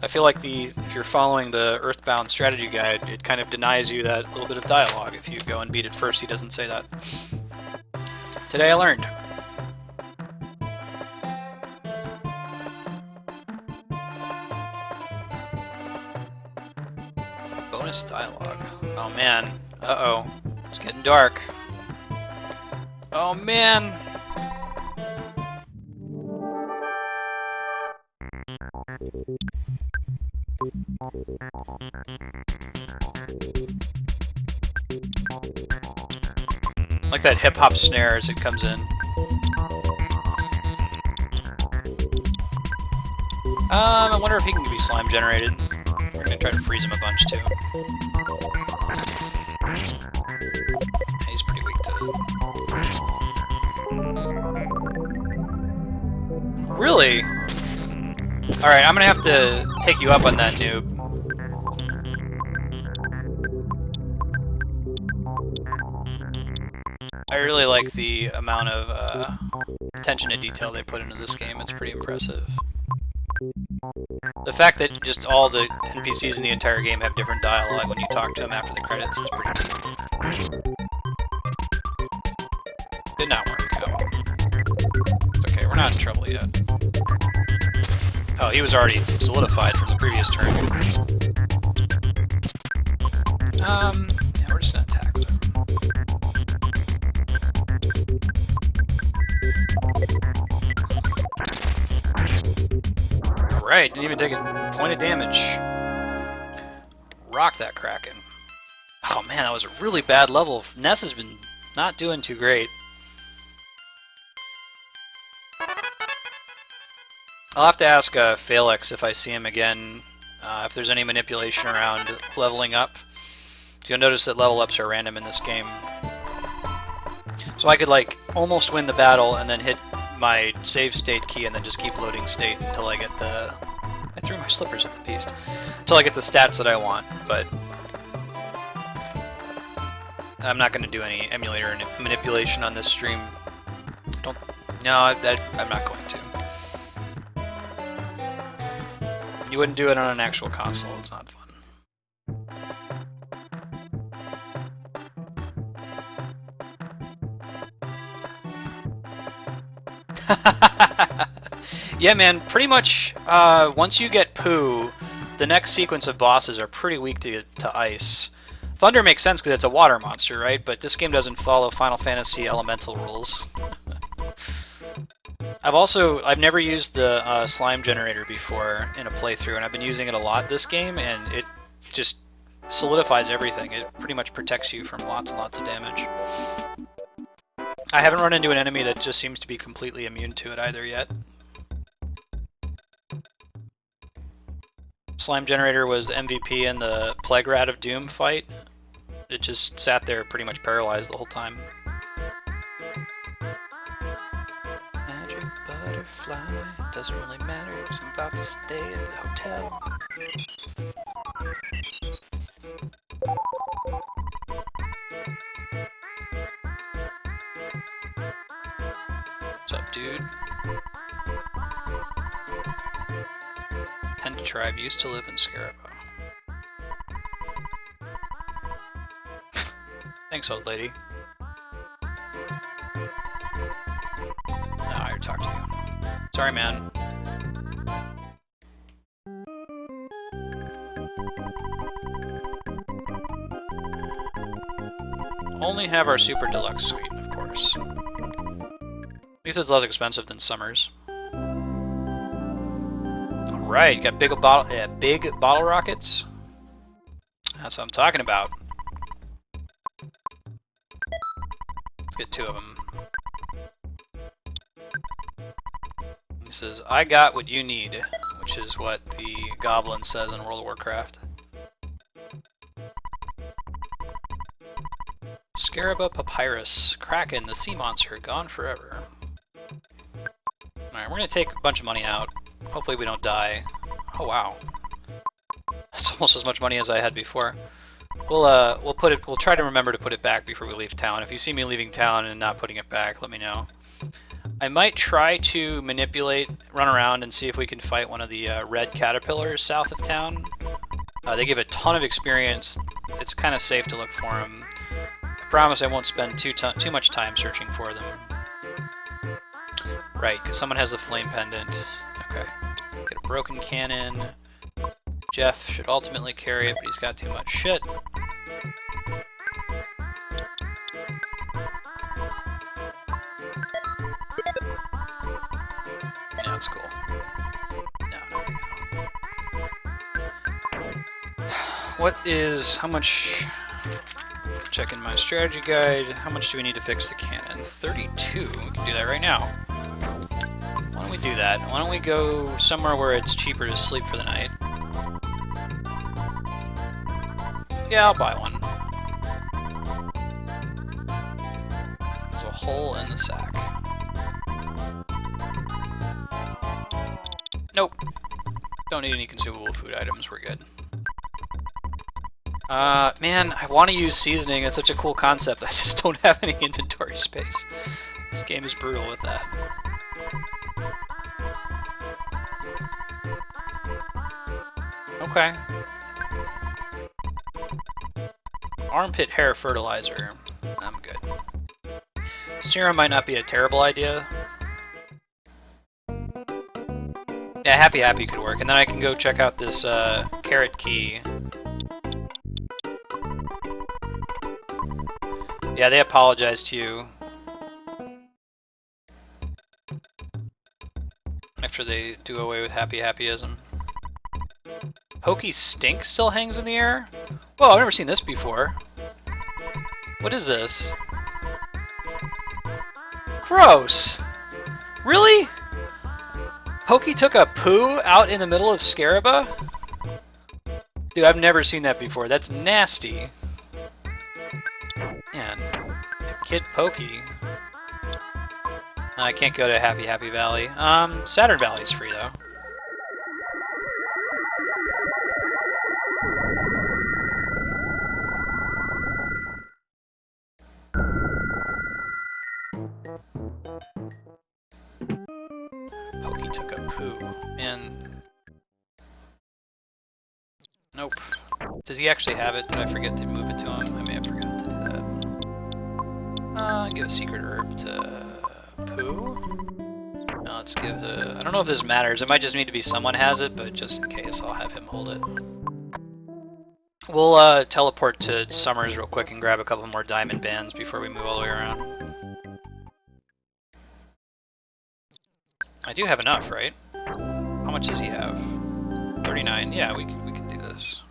I feel like if you're following the EarthBound strategy guide, it kind of denies you that little bit of dialogue. If you go and beat it first, he doesn't say that. Today I learned. Bonus dialogue. Oh man. Uh-oh. It's getting dark. Oh man. Like that hip-hop snare as it comes in. I wonder if he can be slime generated. We're gonna try to freeze him a bunch too. He's pretty weak to it. Really? Alright, I'm gonna have to take you up on that, noob. I really like the amount of attention to detail they put into this game. It's pretty impressive. The fact that just all the NPCs in the entire game have different dialogue when you talk to them after the credits is pretty neat. Did not work. Oh well. It's okay, we're not in trouble yet. Oh, he was already solidified from the previous turn. Yeah, we're just gonna attack with him. Alright, didn't even take a point of damage. Rock that Kraken. Oh man, that was a really bad level. Ness has been not doing too great. I'll have to ask Phalix if I see him again, if there's any manipulation around leveling up. You'll notice that level ups are random in this game. So I could like almost win the battle and then hit my save state key and then just keep loading state until I get the... I threw my slippers at the beast. Until I get the stats that I want, but... I'm not going to do any emulator manipulation on this stream. No, I'm not going to. You wouldn't do it on an actual console, it's not fun. Yeah, man, pretty much once you get Poo, the next sequence of bosses are pretty weak to ice. Thunder makes sense because it's a water monster, right? But this game doesn't follow Final Fantasy elemental rules. I've never used the slime generator before in a playthrough, and I've been using it a lot this game, and it just solidifies everything. It pretty much protects you from lots and lots of damage. I haven't run into an enemy that just seems to be completely immune to it either yet. Slime Generator was MVP in the Plague Rat of Doom fight. It just sat there pretty much paralyzed the whole time. Magic butterfly, doesn't really matter because I'm about to stay at the hotel. What's up, dude? Penta tribe used to live in Scaraba. Thanks, old lady. No, I talk to you. Sorry, man. Only have our Super Deluxe suite, of course. At least it's less expensive than Summer's. Alright, you got big bottle rockets. That's what I'm talking about. Let's get 2 of them. He says, I got what you need, which is what the goblin says in World of Warcraft. Scaraba Papyrus. Kraken, the sea monster, gone forever. Alright, we're gonna take a bunch of money out. Hopefully we don't die. Oh wow. That's almost as much money as I had before. We'll try to remember to put it back before we leave town. If you see me leaving town and not putting it back, let me know. I might try to run around and see if we can fight one of the red caterpillars south of town. They give a ton of experience. It's kind of safe to look for them. I promise I won't spend too much time searching for them. Right, because someone has the flame pendant. Okay. Get a broken cannon. Jeff should ultimately carry it, but he's got too much shit. Yeah, that's cool. No. How much... Checking my strategy guide. How much do we need to fix the cannon? 32. We can do that right now. Why don't we do that? Why don't we go somewhere where it's cheaper to sleep for the night? Yeah, I'll buy one. There's a hole in the sack. Nope. Don't need any consumable food items, we're good. Man, I want to use seasoning. It's such a cool concept. I just don't have any inventory space. This game is brutal with that. Okay. Armpit hair fertilizer. I'm good. Serum might not be a terrible idea. Yeah, Happy Happy could work. And then I can go check out this carrot key. Yeah, they apologize to you. After they do away with Happy Happyism. Pokey Stink still hangs in the air? Whoa, I've never seen this before. What is this? Gross! Really? Pokey took a poo out in the middle of Scaraba? Dude, I've never seen that before. That's nasty. Man, Kid Pokey. I can't go to Happy Happy Valley. Saturn Valley's free though. Pokey took a poo. Man. Nope. Does he actually have it? Did I forget to move it to him? I may have forgotten to do that. Give a secret herb to Pooh. Now let's give the... I don't know if this matters. It might just need to be someone has it, but just in case, I'll have him hold it. We'll teleport to Summers real quick and grab a couple more diamond bands before we move all the way around. I do have enough, right? How much does he have? 39. Yeah, we can do this.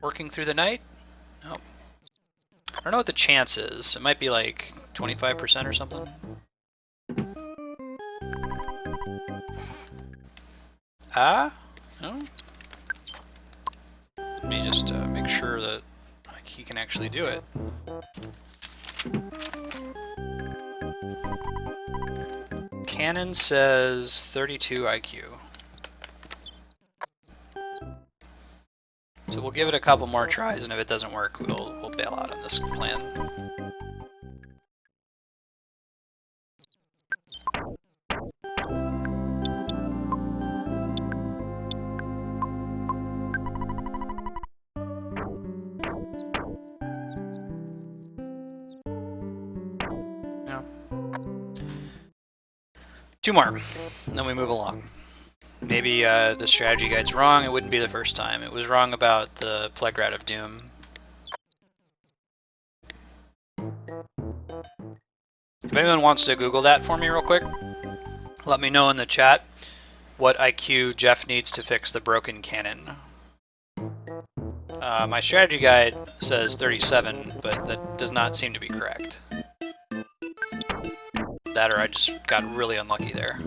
Working through the night? Nope. I don't know what the chance is. It might be like 25% or something. No? Let me just make sure that he can actually do it. Canon says 32 IQ. So we'll give it a couple more tries, and if it doesn't work, we'll bail out on this plan. Yeah. 2 more, and then we move along. Maybe the strategy guide's wrong. It wouldn't be the first time. It was wrong about the Plague Rat of Doom. If anyone wants to Google that for me real quick, let me know in the chat what IQ Jeff needs to fix the broken cannon. My strategy guide says 37, but that does not seem to be correct. That or I just got really unlucky there.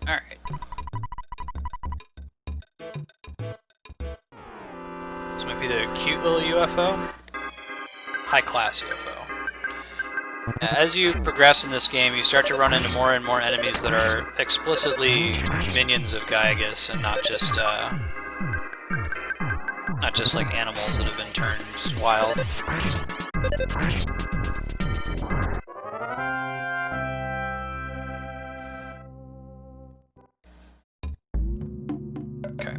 Alright. This might be the cute little UFO. High class UFO. As you progress in this game, you start to run into more and more enemies that are explicitly minions of Gygus and not just like animals that have been turned wild. Okay.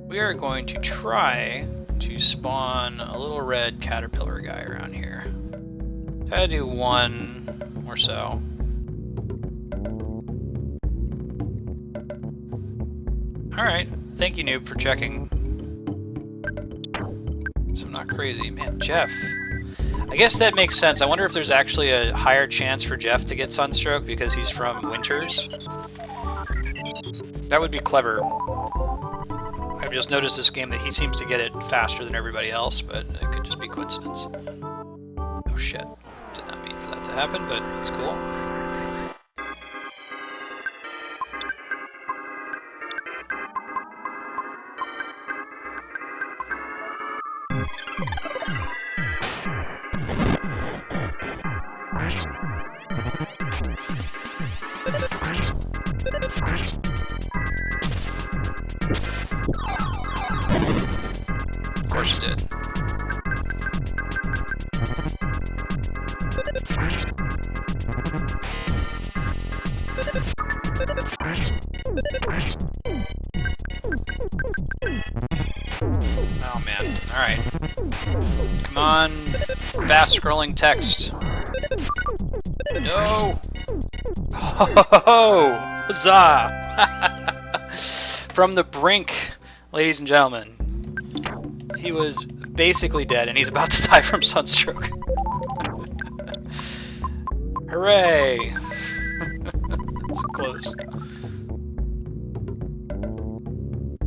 We are going to try to spawn a little red caterpillar guy around here. Try to do 1 or so. Alright, thank you noob for checking. So I'm not crazy. Man, Jeff. I guess that makes sense. I wonder if there's actually a higher chance for Jeff to get sunstroke because he's from Winters. That would be clever. I've just noticed this game that he seems to get it faster than everybody else, but it could just be coincidence. Oh shit. Did not mean for that to happen, but it's cool. Of course it did. Oh man, alright. Come on, fast scrolling text. No! Oh, huzzah! From the brink, ladies and gentlemen. He was basically dead, and he's about to die from sunstroke. Hooray! So close.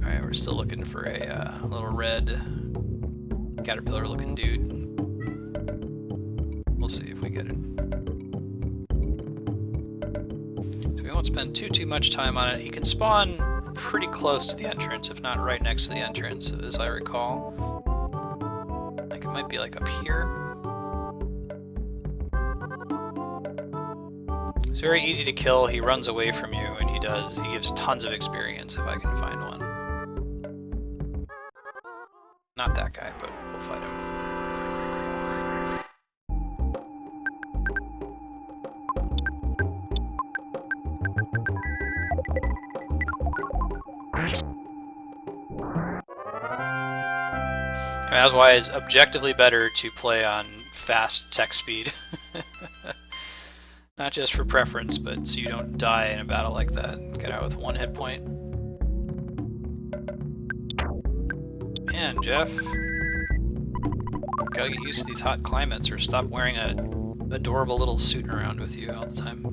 Alright, we're still looking for a little red caterpillar-looking dude. We'll see if we get it. So we won't spend too much time on it. He can spawn pretty close to the entrance, if not right next to the entrance, as I recall. I think it might be like up here. It's very easy to kill. He runs away from you, and he gives tons of experience if I can find one. Not that guy, but we'll fight him. That's why it's objectively better to play on fast text speed. Not just for preference, but so you don't die in a battle like that. Get out with 1 hit point. Man, Jeff. Gotta get used to these hot climates or stop wearing a adorable little suit around with you all the time.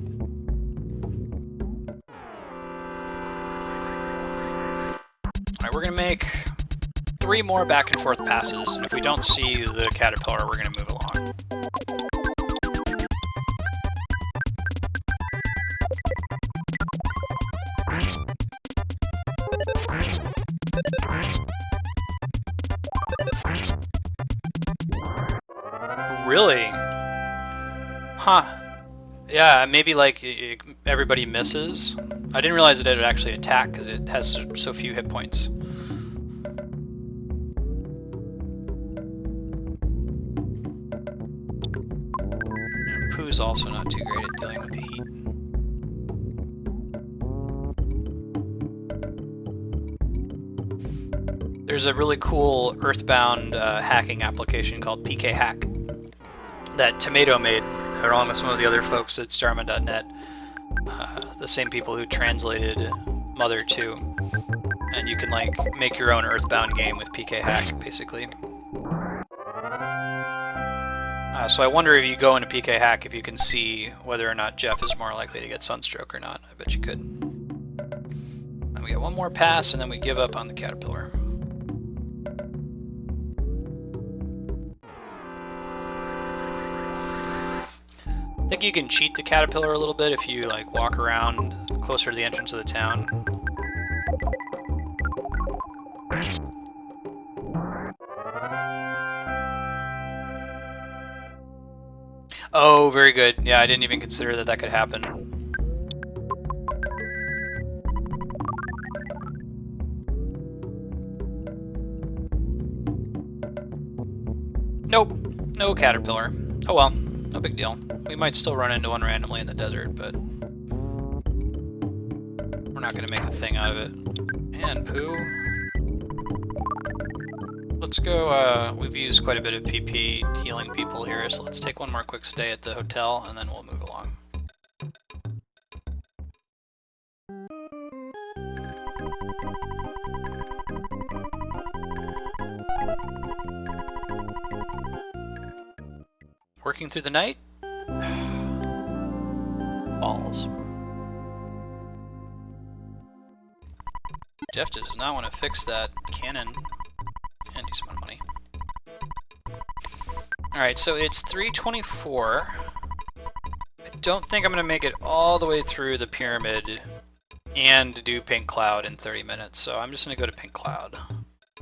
Alright, we're gonna make 3 more back and forth passes, and if we don't see the caterpillar, we're gonna move along. Really? Huh. Yeah, maybe like everybody misses. I didn't realize that it would actually attack because it has so few hit points. Pooh's also not too great at dealing with the heat. There's a really cool EarthBound hacking application called PK Hack that Tomato made, along with some of the other folks at Starman.net, the same people who translated Mother 2. And you can like make your own EarthBound game with PK Hack, basically. So I wonder if you go into PK Hack if you can see whether or not Jeff is more likely to get sunstroke or not. I bet you could. And we get 1 more pass, and then we give up on the caterpillar. I think you can cheat the caterpillar a little bit if you like walk around closer to the entrance of the town. Oh, very good. Yeah, I didn't even consider that that could happen. Nope, no caterpillar. Oh well, no big deal. We might still run into one randomly in the desert, but we're not going to make a thing out of it. And Pooh. Let's go, we've used quite a bit of PP healing people here, so let's take 1 more quick stay at the hotel, and then we'll move along. Working through the night? Balls. Jeff does not want to fix that cannon. And decent amount of money. Alright, so it's 3:24. I don't think I'm going to make it all the way through the pyramid and do Pink Cloud in 30 minutes, so I'm just going to go to Pink Cloud.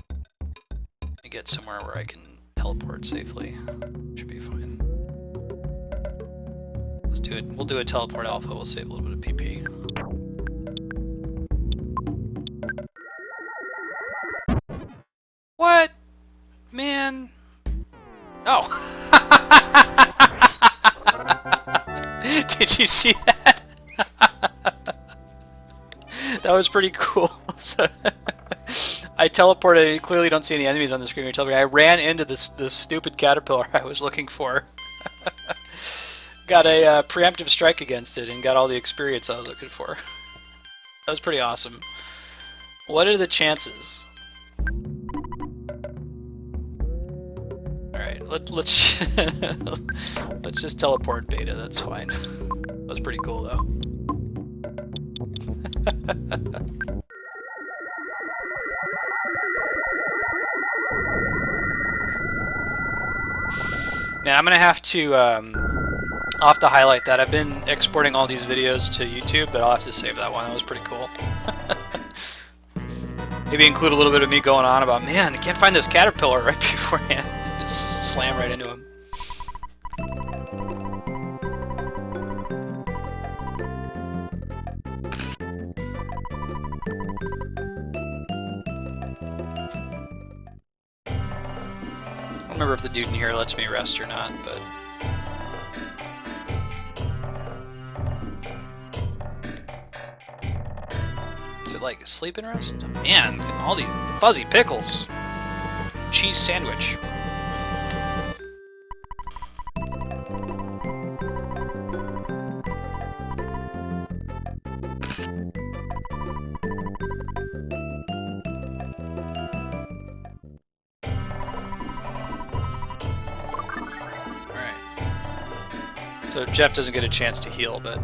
And get somewhere where I can teleport safely. Should be fine. Let's do it. We'll do a teleport alpha, we'll save a little bit of PP. What? Man. Oh. Did you see that? That was pretty cool. So, I teleported. You clearly don't see any enemies on the screen. I ran into this stupid caterpillar I was looking for. Got a preemptive strike against it and got all the experience I was looking for. That was pretty awesome. What are the chances? Let's let's just teleport Beta. That's fine. That was pretty cool though. Man, I'm gonna have to I'll have to highlight that. I've been exporting all these videos to YouTube, but I'll have to save that one. That was pretty cool. Maybe include a little bit of me going on about, man, I can't find this caterpillar right beforehand. Just slam right into him. I don't remember if the dude in here lets me rest or not, but... Is it like sleep and rest? Man, all these fuzzy pickles. Cheese sandwich. So Jeff doesn't get a chance to heal, but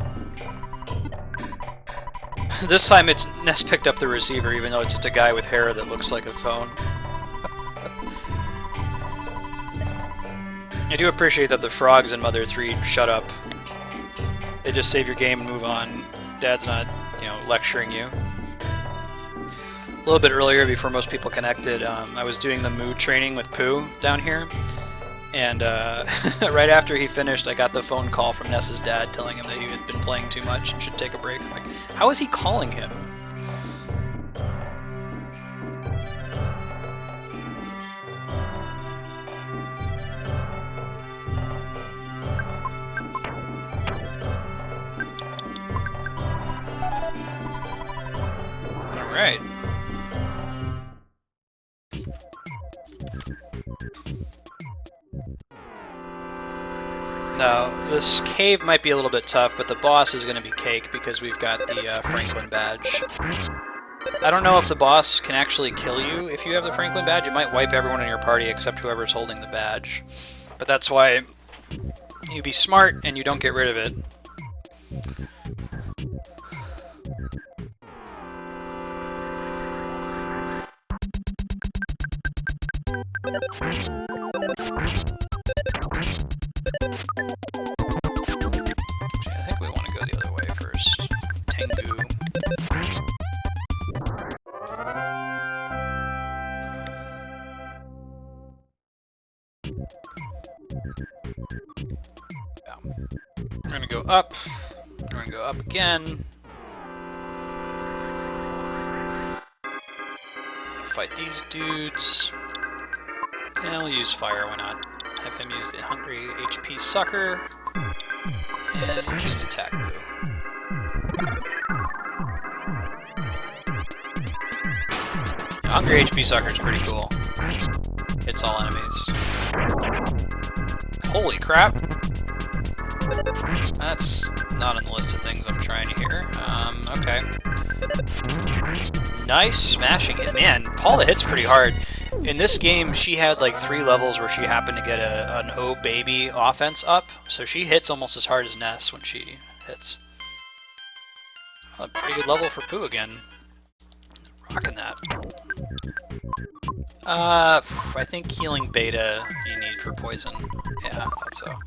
this time it's Ness picked up the receiver, even though it's just a guy with hair that looks like a phone. I do appreciate that the frogs in Mother 3 shut up. They just save your game and move on. Dad's not, you know, lecturing you. A little bit earlier, before most people connected, I was doing the mood training with Pooh down here. And right after he finished, I got the phone call from Ness's dad telling him that he had been playing too much and should take a break. I'm like, how is he calling him? All right. No, this cave might be a little bit tough, but the boss is going to be cake because we've got the Franklin badge. I don't know if the boss can actually kill you if you have the Franklin badge. It might wipe everyone in your party except whoever's holding the badge. But that's why you be smart and you don't get rid of it. I think we want to go the other way first. Tengu. Yeah. We're gonna go up. We're gonna go up again. Fight these dudes. And I'll use fire, why not? Have him use the hungry HP sucker. And just attack Boo. Hungry HP sucker is pretty cool. Hits all enemies. Holy crap! That's not on the list of things I'm trying to hear. Okay. Nice smashing hit. Man, Paula hits pretty hard. In this game, she had like 3 levels where she happened to get an oh baby offense up, so she hits almost as hard as Ness when she hits. A pretty good level for Pooh again. Rocking that. I think healing beta you need for poison. Yeah, I thought so.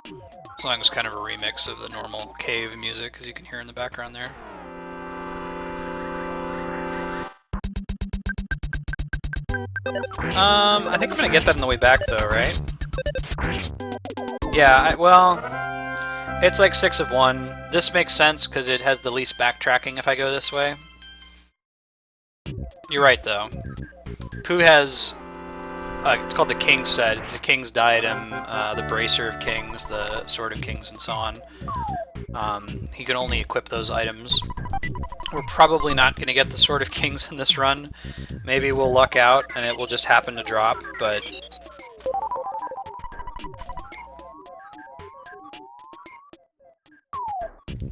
This song is kind of a remix of the normal cave music, as you can hear in the background there. I think I'm gonna get that on the way back though, right? Yeah, well, it's like 6 of 1. This makes sense because it has the least backtracking if I go this way. You're right though. Pooh has, it's called the King's set, the King's Diadem, the Bracer of Kings, the Sword of Kings, and so on. He can only equip those items. We're probably not going to get the Sword of Kings in this run. Maybe we'll luck out and it will just happen to drop, but...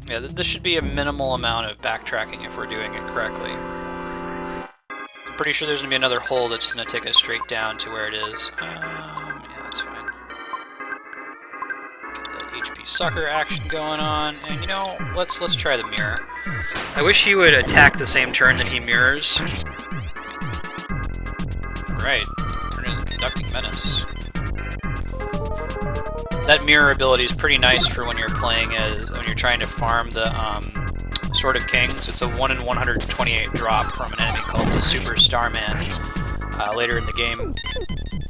yeah, this should be a minimal amount of backtracking if we're doing it correctly. I'm pretty sure there's going to be another hole that's just going to take us straight down to where it is. Yeah, that's fine. HP sucker action going on, and you know, let's try the mirror. I wish he would attack the same turn that he mirrors. Right, turn into the conducting menace. That mirror ability is pretty nice for when you're playing when you're trying to farm the Sword of Kings. It's a 1 in 128 drop from an enemy called the Super Starman later in the game.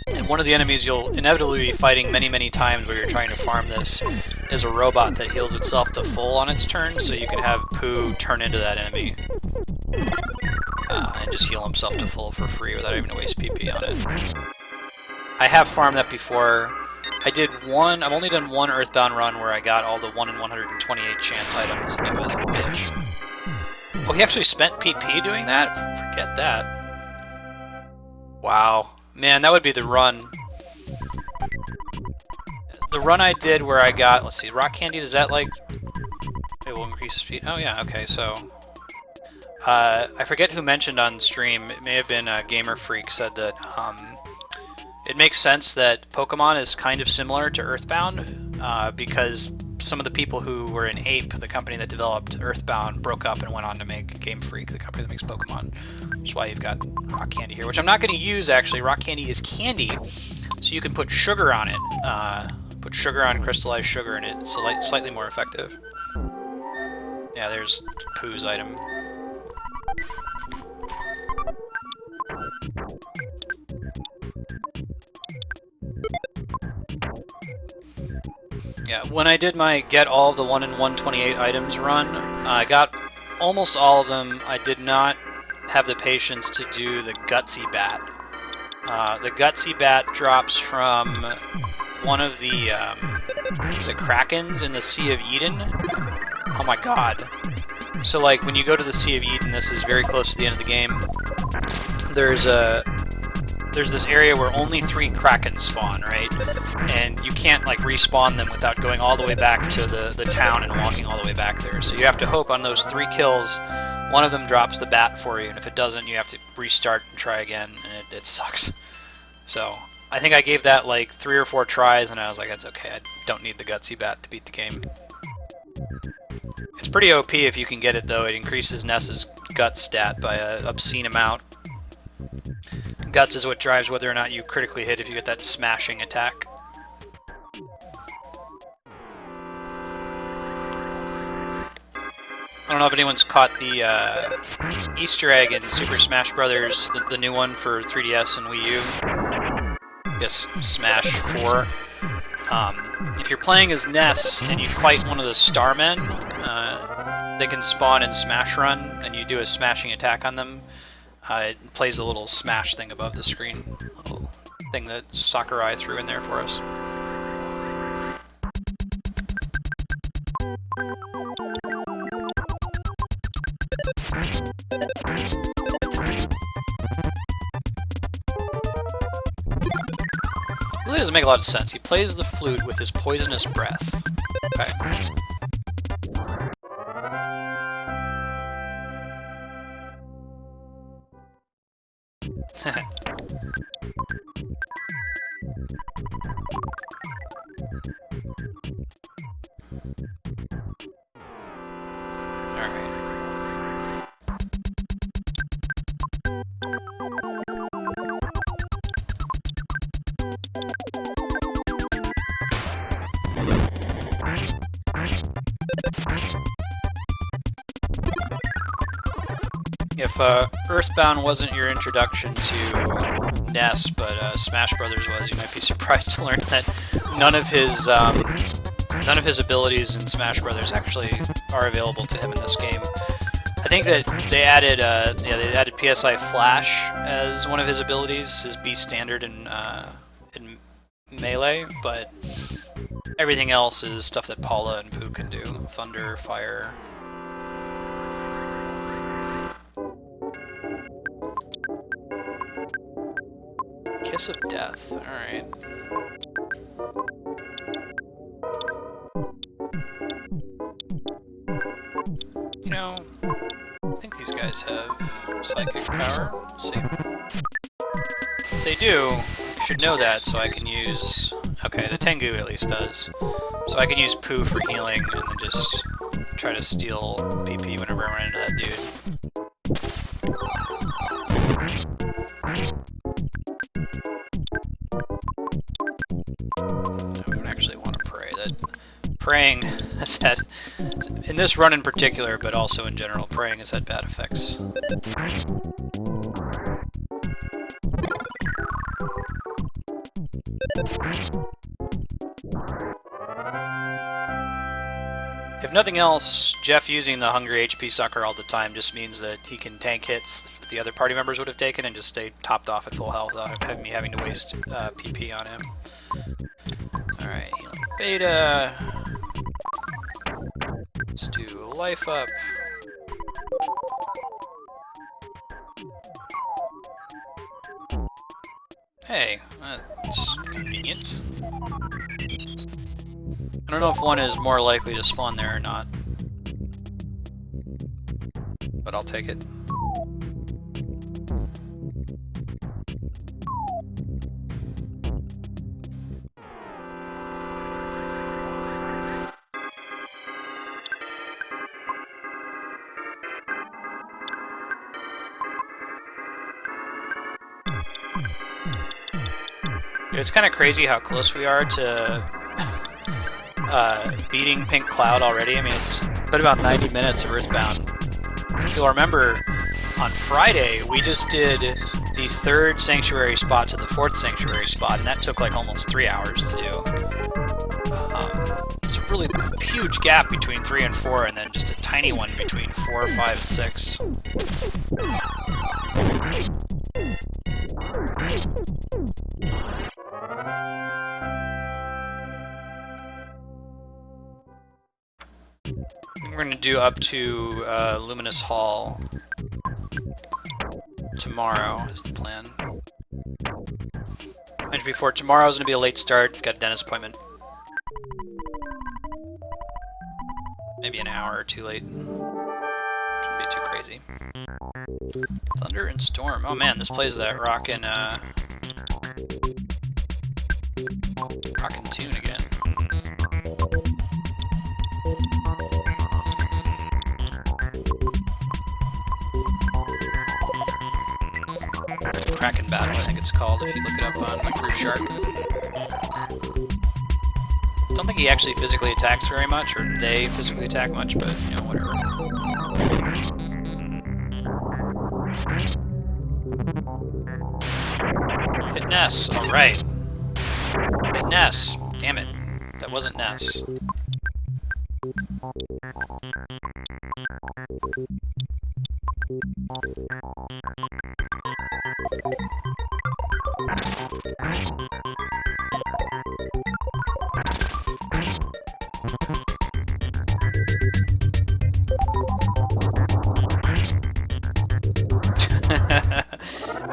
And one of the enemies you'll inevitably be fighting many times where you're trying to farm this is a robot that heals itself to full on its turn, so you can have Pooh turn into that enemy and just heal himself to full for free without having to waste PP on it. I have farmed that before. I've only done one EarthBound run where I got all the 1 in 128 chance items, and it was a bitch. Oh, he actually spent PP doing that? Forget that. Wow. Man, that would be the run. The run I did where I got, let's see, rock candy, does that like, it will increase speed? Oh yeah, okay, so. I forget who mentioned on stream, it may have been Gamer Freak said that it makes sense that Pokemon is kind of similar to EarthBound because some of the people who were in Ape, the company that developed EarthBound, broke up and went on to make Game Freak, the company that makes Pokemon. Which is why you've got rock candy here, which I'm not going to use actually. Rock candy is candy, so you can put sugar on it. Put sugar on crystallized sugar and it's slightly more effective. Yeah, there's Pooh's item. Yeah, when I did my get all the 1 in 128 items run, I got almost all of them. I did not have the patience to do the Gutsy Bat. The Gutsy Bat drops from one of the Krakens in the Sea of Eden. Oh my god. So like when you go to the Sea of Eden, this is very close to the end of the game, there's this area where only 3 Kraken spawn, right? And you can't like respawn them without going all the way back to the town and walking all the way back there. So you have to hope on those 3 kills, one of them drops the bat for you, and if it doesn't, you have to restart and try again, and it sucks. So I think I gave that like 3 or 4 tries, and I was like, that's okay, I don't need the Gutsy Bat to beat the game. It's pretty OP if you can get it though. It increases Ness's Guts stat by an obscene amount. Guts is what drives whether or not you critically hit if you get that smashing attack. I don't know if anyone's caught the Easter egg in Super Smash Bros., the new one for 3DS and Wii U. Yes, Smash 4. If you're playing as Ness and you fight one of the Starmen, they can spawn in Smash Run, and you do a smashing attack on them. It plays a little smash thing above the screen, a little thing that Sakurai threw in there for us. really doesn't make a lot of sense. He plays the flute with his poisonous breath. Okay. If EarthBound wasn't your introduction to NES, but Smash Brothers was, you might be surprised to learn that none of his abilities in Smash Brothers actually are available to him in this game. I think that they added PSI Flash as one of his abilities, his B standard in Melee, but everything else is stuff that Paula and Pooh can do: thunder, fire. Kiss of Death, alright. You know, I think these guys have psychic power. Let's see. If they do, I should know that so I can use... Okay, the Tengu at least does. So I can use Pooh for healing and then just try to steal PP whenever I run into that dude. Praying has had, in this run in particular, but also in general, praying has had bad effects. If nothing else, Jeff using the Hungry HP Sucker all the time just means that he can tank hits that the other party members would have taken and just stay topped off at full health without me having to waste PP on him. Alright, healing beta. Let's do life up. Hey, that's convenient. I don't know if one is more likely to spawn there or not, but I'll take it. It's kind of crazy how close we are to beating Pink Cloud already. I mean, it's been about 90 minutes of EarthBound. If you'll remember, on Friday, we just did the 3rd Sanctuary spot to the 4th Sanctuary spot, and that took like almost 3 hours to do. It's a really huge gap between 3 and 4, and then just a tiny one between 4, 5, and 6. We're going to do up to Luminous Hall tomorrow is the plan. Mentioned before, tomorrow is going to be a late start. Got a dentist appointment. Maybe an hour or two late. Shouldn't be too crazy. Thunder and Storm. Oh man, this plays that rockin' tune again. Kraken battle, I think it's called, if you look it up on my Groove Shark. Don't think he actually physically attacks very much, or they physically attack much, but, you know, whatever. Hit Ness, alright. Hit Ness, damn it. That wasn't Ness.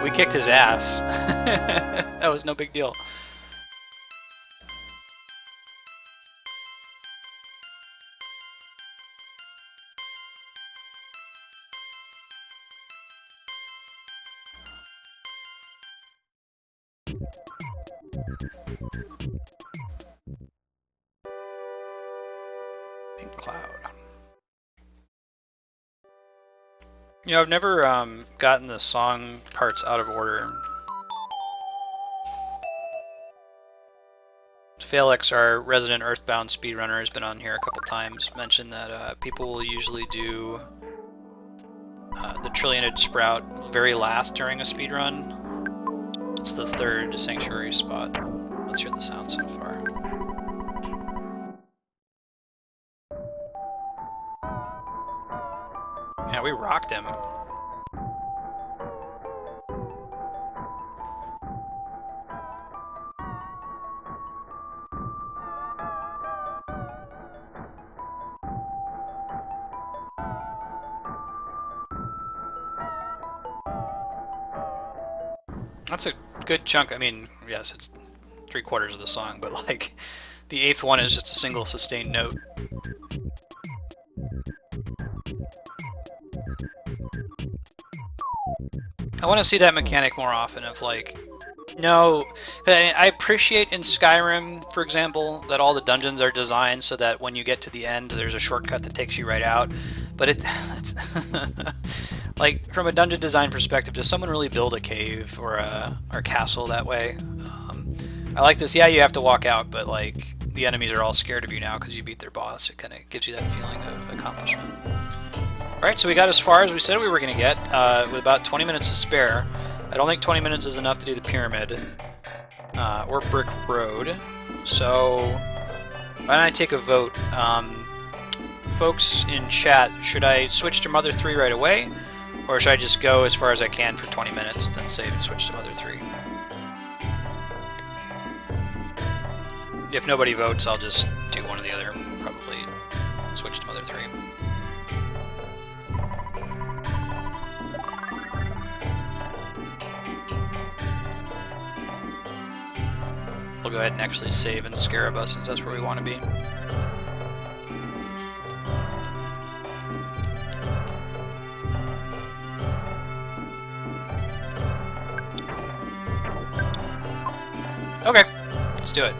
We kicked his ass. That was no big deal. Pink cloud. You know, I've never gotten the song parts out of order. Felix, our resident EarthBound speedrunner, has been on here a couple times, mentioned that people will usually do the Trillioned Sprout very last during a speedrun. It's the third Sanctuary spot. Let's hear the sound so far. Yeah, we rocked him. That's a good chunk. I mean, yes, it's 3/4 of the song, but like the 8th one is just a single sustained note. I want to see that mechanic more often of like, no, I appreciate in Skyrim, for example, that all the dungeons are designed so that when you get to the end, there's a shortcut that takes you right out. But it's like from a dungeon design perspective, does someone really build a cave or a castle that way? I like this. Yeah, you have to walk out, but like the enemies are all scared of you now because you beat their boss. It kind of gives you that feeling of accomplishment. Alright, so we got as far as we said we were going to get, with about 20 minutes to spare. I don't think 20 minutes is enough to do the pyramid, or brick road, so why don't I take a vote? Folks in chat, should I switch to Mother 3 right away, or should I just go as far as I can for 20 minutes, then save and switch to Mother 3? If nobody votes, I'll just do one or the other, probably switch to Mother 3. We'll go ahead and actually save in Scaraba since that's where we want to be. Okay, let's do it.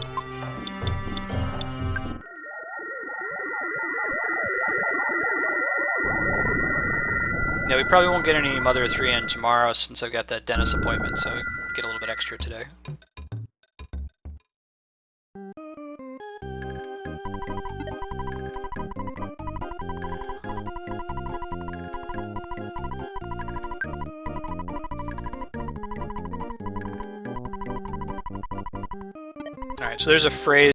Yeah, we probably won't get any Mother 3 in tomorrow since I've got that dentist appointment, so get a little bit extra today. Alright, so there's a phrase